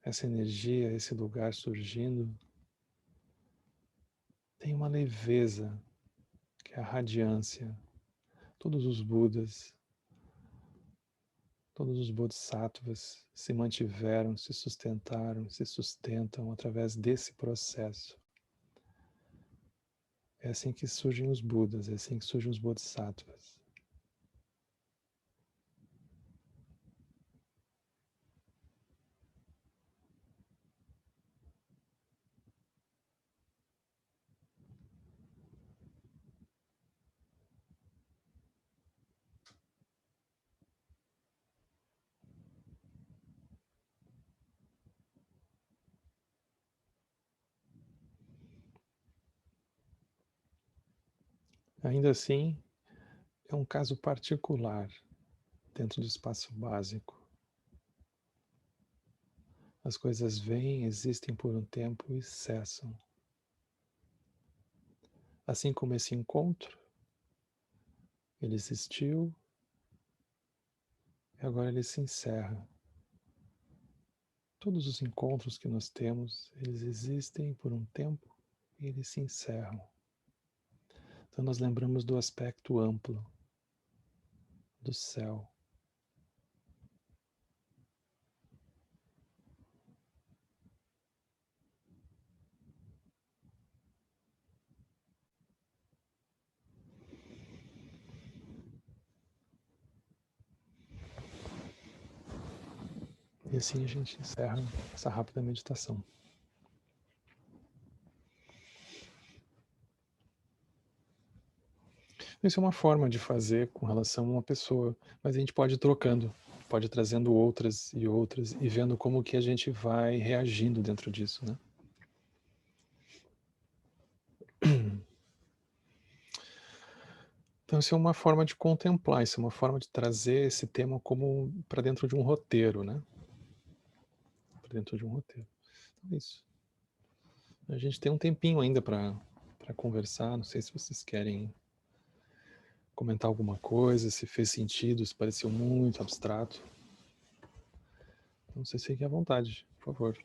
essa energia, esse lugar surgindo, tem uma leveza, que é a radiância. Todos os Budas, todos os Bodhisattvas se mantiveram, se sustentaram, se sustentam através desse processo. É assim que surgem os Budas, é assim que surgem os Bodhisattvas. Ainda assim, é um caso particular dentro do espaço básico. As coisas vêm, existem por um tempo e cessam. Assim como esse encontro, ele existiu e agora ele se encerra. Todos os encontros que nós temos, eles existem por um tempo e eles se encerram. Então nós lembramos do aspecto amplo do céu. E assim a gente encerra essa rápida meditação. Isso é uma forma de fazer com relação a uma pessoa, mas a gente pode ir trocando, pode ir trazendo outras e vendo como que a gente vai reagindo dentro disso, né? Então isso é uma forma de contemplar, isso é uma forma de trazer esse tema como para dentro de um roteiro, né? Para dentro de um roteiro. Então é isso. A gente tem um tempinho ainda para conversar, não sei se vocês querem comentar alguma coisa, se fez sentido, se pareceu muito abstrato. Não sei se fiquem à vontade, por favor.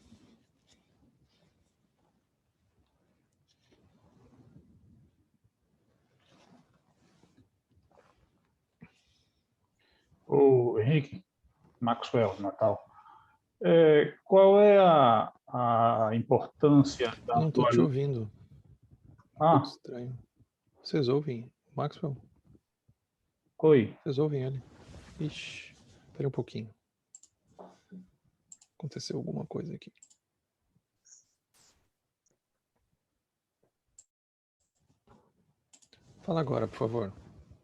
O Henrique, Maxwell, Natal. Qual é a importância da Não estou te ouvindo. Muito estranho. Vocês ouvem Maxwell? Oi. Vocês ouvem ele? Ixi, espera um pouquinho. Aconteceu alguma coisa aqui. Fala agora, por favor.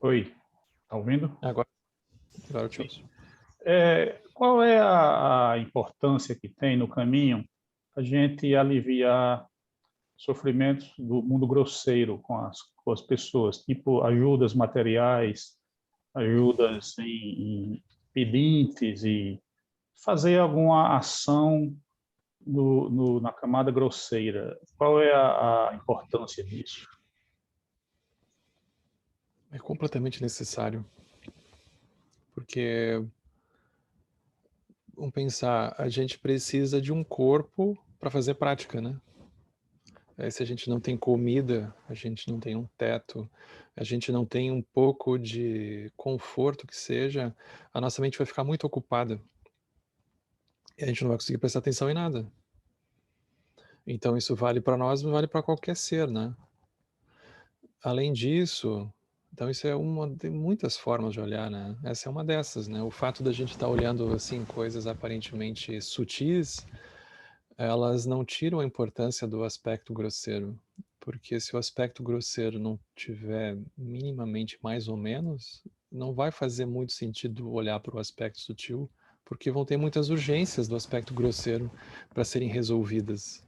Oi. Tá ouvindo? Agora eu te ouço. Qual é a importância que tem no caminho a gente aliviar sofrimentos do mundo grosseiro com as pessoas, tipo ajudas materiais, ajudas em pedintes e fazer alguma ação na camada grosseira? Qual é a importância disso? É completamente necessário. Porque, vamos pensar, a gente precisa de um corpo para fazer prática, né? Se a gente não tem comida, a gente não tem um teto, a gente não tem um pouco de conforto que seja, a nossa mente vai ficar muito ocupada. E a gente não vai conseguir prestar atenção em nada. Então isso vale para nós, mas vale para qualquer ser, né? Além disso, então isso é uma de muitas formas de olhar, né? Essa é uma dessas, né? O fato da gente estar olhando assim coisas aparentemente sutis, elas não tiram a importância do aspecto grosseiro, porque se o aspecto grosseiro não tiver minimamente mais ou menos, não vai fazer muito sentido olhar para o aspecto sutil, porque vão ter muitas urgências do aspecto grosseiro para serem resolvidas.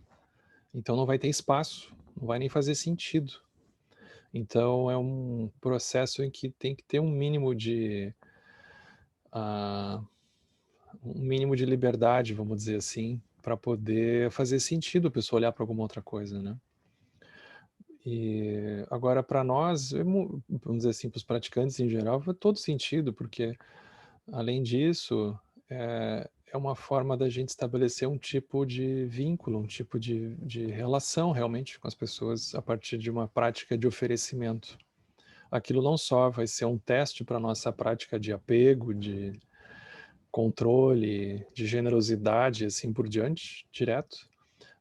Então não vai ter espaço, não vai nem fazer sentido. Então é um processo em que tem que ter um mínimo de liberdade, vamos dizer assim, para poder fazer sentido a pessoa olhar para alguma outra coisa, né? E agora para nós, vamos dizer assim, para os praticantes em geral, faz todo sentido, porque além disso, é uma forma da gente estabelecer um tipo de vínculo, um tipo de relação realmente com as pessoas a partir de uma prática de oferecimento. Aquilo não só vai ser um teste para a nossa prática de apego, de controle, de generosidade, assim por diante, direto,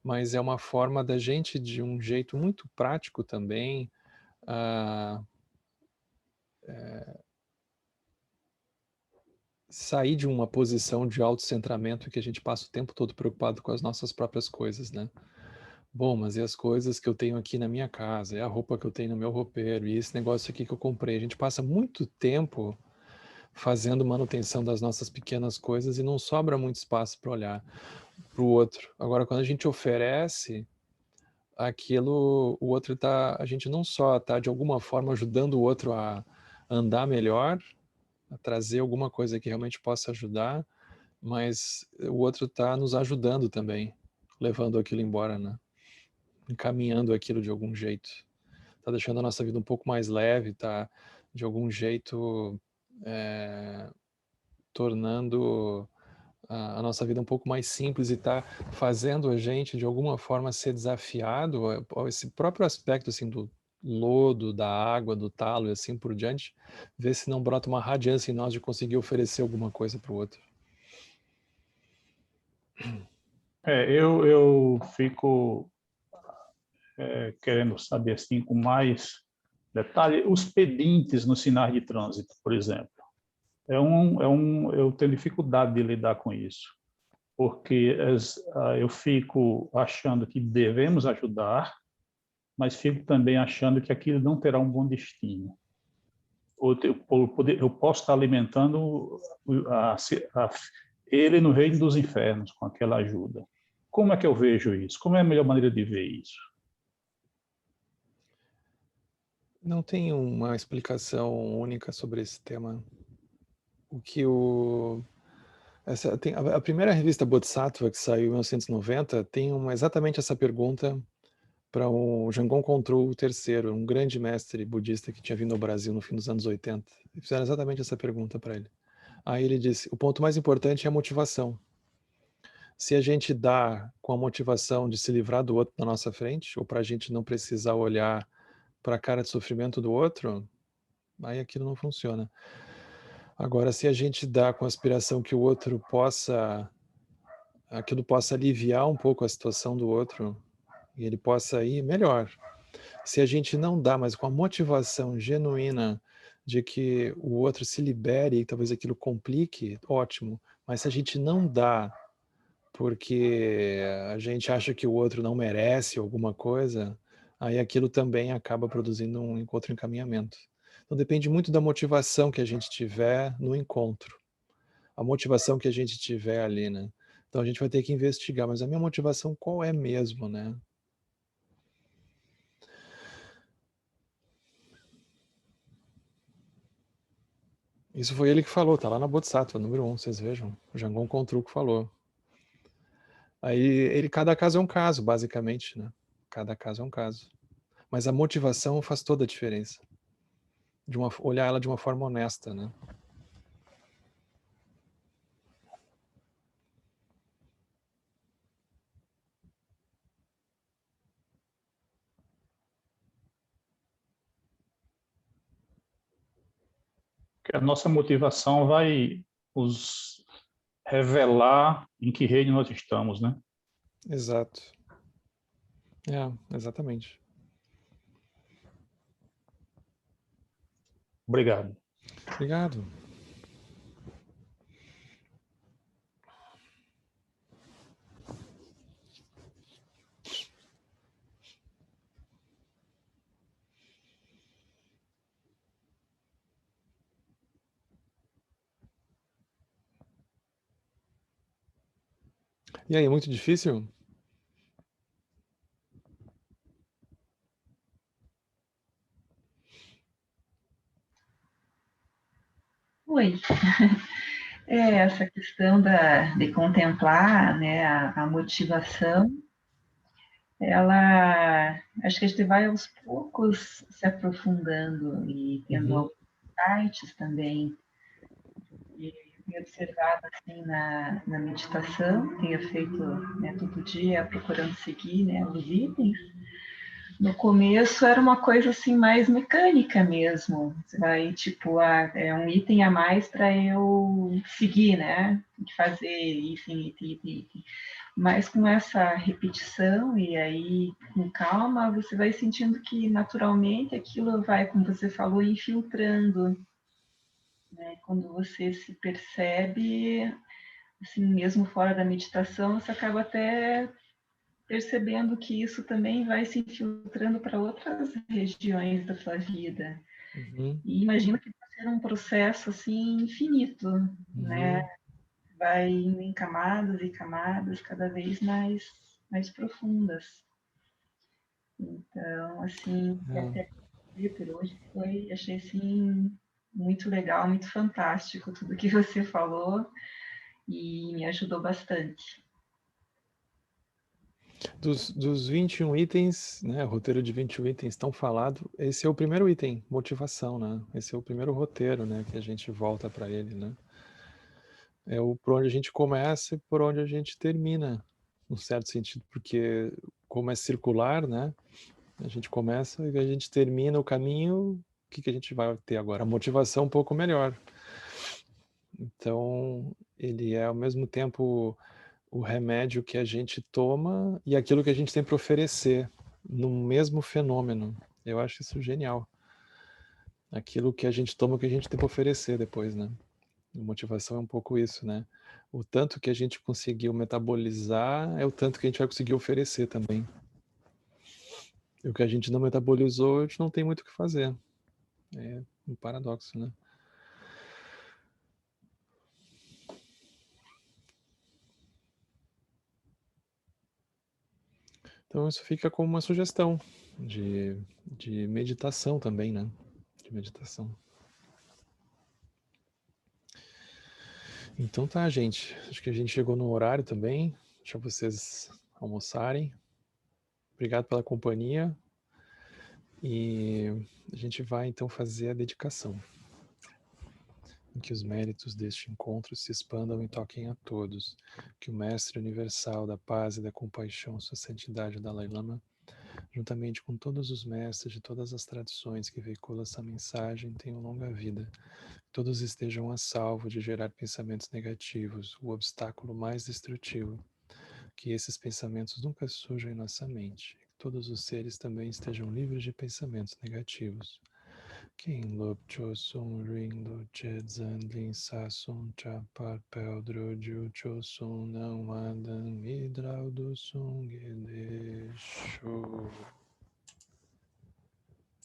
mas é uma forma da gente, de um jeito muito prático também, sair de uma posição de autocentramento que a gente passa o tempo todo preocupado com as nossas próprias coisas, né? Bom, mas e as coisas que eu tenho aqui na minha casa, e a roupa que eu tenho no meu roupeiro, e esse negócio aqui que eu comprei. A gente passa muito tempo fazendo manutenção das nossas pequenas coisas e não sobra muito espaço para olhar para o outro. Agora, quando a gente oferece aquilo, o outro a gente não só está de alguma forma ajudando o outro a andar melhor, a trazer alguma coisa que realmente possa ajudar, mas o outro está nos ajudando também, levando aquilo embora, né? Encaminhando aquilo de algum jeito. Está deixando a nossa vida um pouco mais leve, está de algum jeito tornando a nossa vida um pouco mais simples e está fazendo a gente de alguma forma ser desafiado a esse próprio aspecto assim do lodo, da água, do talo e assim por diante, ver se não brota uma radiância em nós de conseguir oferecer alguma coisa para o outro. Eu fico querendo saber assim com mais detalhe os pedintes nos sinais de trânsito, por exemplo. Eu tenho dificuldade de lidar com isso, porque eu fico achando que devemos ajudar, mas fico também achando que aquilo não terá um bom destino. Eu posso estar alimentando ele no reino dos infernos com aquela ajuda. Como é que eu vejo isso? Como é a melhor maneira de ver isso? Não tem uma explicação única sobre esse tema. A primeira revista Bodhisattva, que saiu em 1990, tem exatamente essa pergunta para o Jamgon Kongtrul III, um grande mestre budista que tinha vindo ao Brasil no fim dos anos 80. E fizeram exatamente essa pergunta para ele. Aí ele disse, o ponto mais importante é a motivação. Se a gente dá com a motivação de se livrar do outro na nossa frente, ou para a gente não precisar olhar para a cara de sofrimento do outro, aí aquilo não funciona. Agora, se a gente dá com a aspiração que o outro aquilo possa aliviar um pouco a situação do outro, e ele possa ir melhor. Se a gente não dá, mas com a motivação genuína de que o outro se libere e talvez aquilo complique, ótimo. Mas se a gente não dá porque a gente acha que o outro não merece alguma coisa, aí aquilo também acaba produzindo um outro encaminhamento. Então depende muito da motivação que a gente tiver no encontro. A motivação que a gente tiver ali, né? Então a gente vai ter que investigar, mas a minha motivação qual é mesmo, né? Isso foi ele que falou, tá lá na Bodhisattva, número 1, vocês vejam. O Jamgon Kongtrul que falou. Aí, cada caso é um caso, basicamente, né? Cada caso é um caso. Mas a motivação faz toda a diferença. Olhar ela de uma forma honesta, né? Que a nossa motivação vai nos revelar em que reino nós estamos, né? Exato. Exatamente. Obrigado. Obrigado. E aí, muito difícil? Oi. Essa questão de contemplar, né, a motivação, acho que a gente vai aos poucos se aprofundando e tendo alguns insights também. E tenho observado assim na meditação, tenho feito, né, todo dia procurando seguir, né, os itens. No começo era uma coisa assim mais mecânica mesmo. Você vai tipo, é um item a mais para eu seguir, né? Tem que fazer item. Mas com essa repetição e aí com calma, você vai sentindo que naturalmente aquilo vai, como você falou, infiltrando, né? Quando você se percebe, assim, mesmo fora da meditação, você acaba até percebendo que isso também vai se infiltrando para outras regiões da sua vida. Uhum. E imagino que vai ser um processo assim infinito, né? Uhum. Vai indo em camadas e camadas cada vez mais profundas. Então, assim, É. até por hoje achei assim muito legal, muito fantástico tudo que você falou e me ajudou bastante. Dos 21 itens, né, roteiro de 21 itens tão falado, esse é o primeiro item, motivação, né? Esse é o primeiro roteiro, né, que a gente volta para ele, né? É o por onde a gente começa e por onde a gente termina, num certo sentido, porque como é circular, né, a gente começa e a gente termina o caminho, o que a gente vai ter agora? A motivação um pouco melhor. Então, ele é ao mesmo tempo o remédio que a gente toma e aquilo que a gente tem para oferecer no mesmo fenômeno. Eu acho isso genial. Aquilo que a gente toma, o que a gente tem para oferecer depois, né? A motivação é um pouco isso, né? O tanto que a gente conseguiu metabolizar é o tanto que a gente vai conseguir oferecer também. E o que a gente não metabolizou, a gente não tem muito o que fazer. É um paradoxo, né? Então isso fica como uma sugestão de meditação também, né? De meditação. Então tá, gente. Acho que a gente chegou no horário também. Deixa vocês almoçarem. Obrigado pela companhia. E a gente vai então fazer a dedicação. Que os méritos deste encontro se expandam e toquem a todos. Que o Mestre Universal da Paz e da Compaixão, Sua Santidade Dalai Lama, juntamente com todos os mestres de todas as tradições que veiculam essa mensagem, tenham longa vida. Todos estejam a salvo de gerar pensamentos negativos, o obstáculo mais destrutivo. Que esses pensamentos nunca surjam em nossa mente. Que todos os seres também estejam livres de pensamentos negativos. Quem Lop Chosun Ring Lo Che Zan Lin Sa Sun Cha Par Pel Dro Ju Chosun Não Adan Midrau Do Sung Ele Show.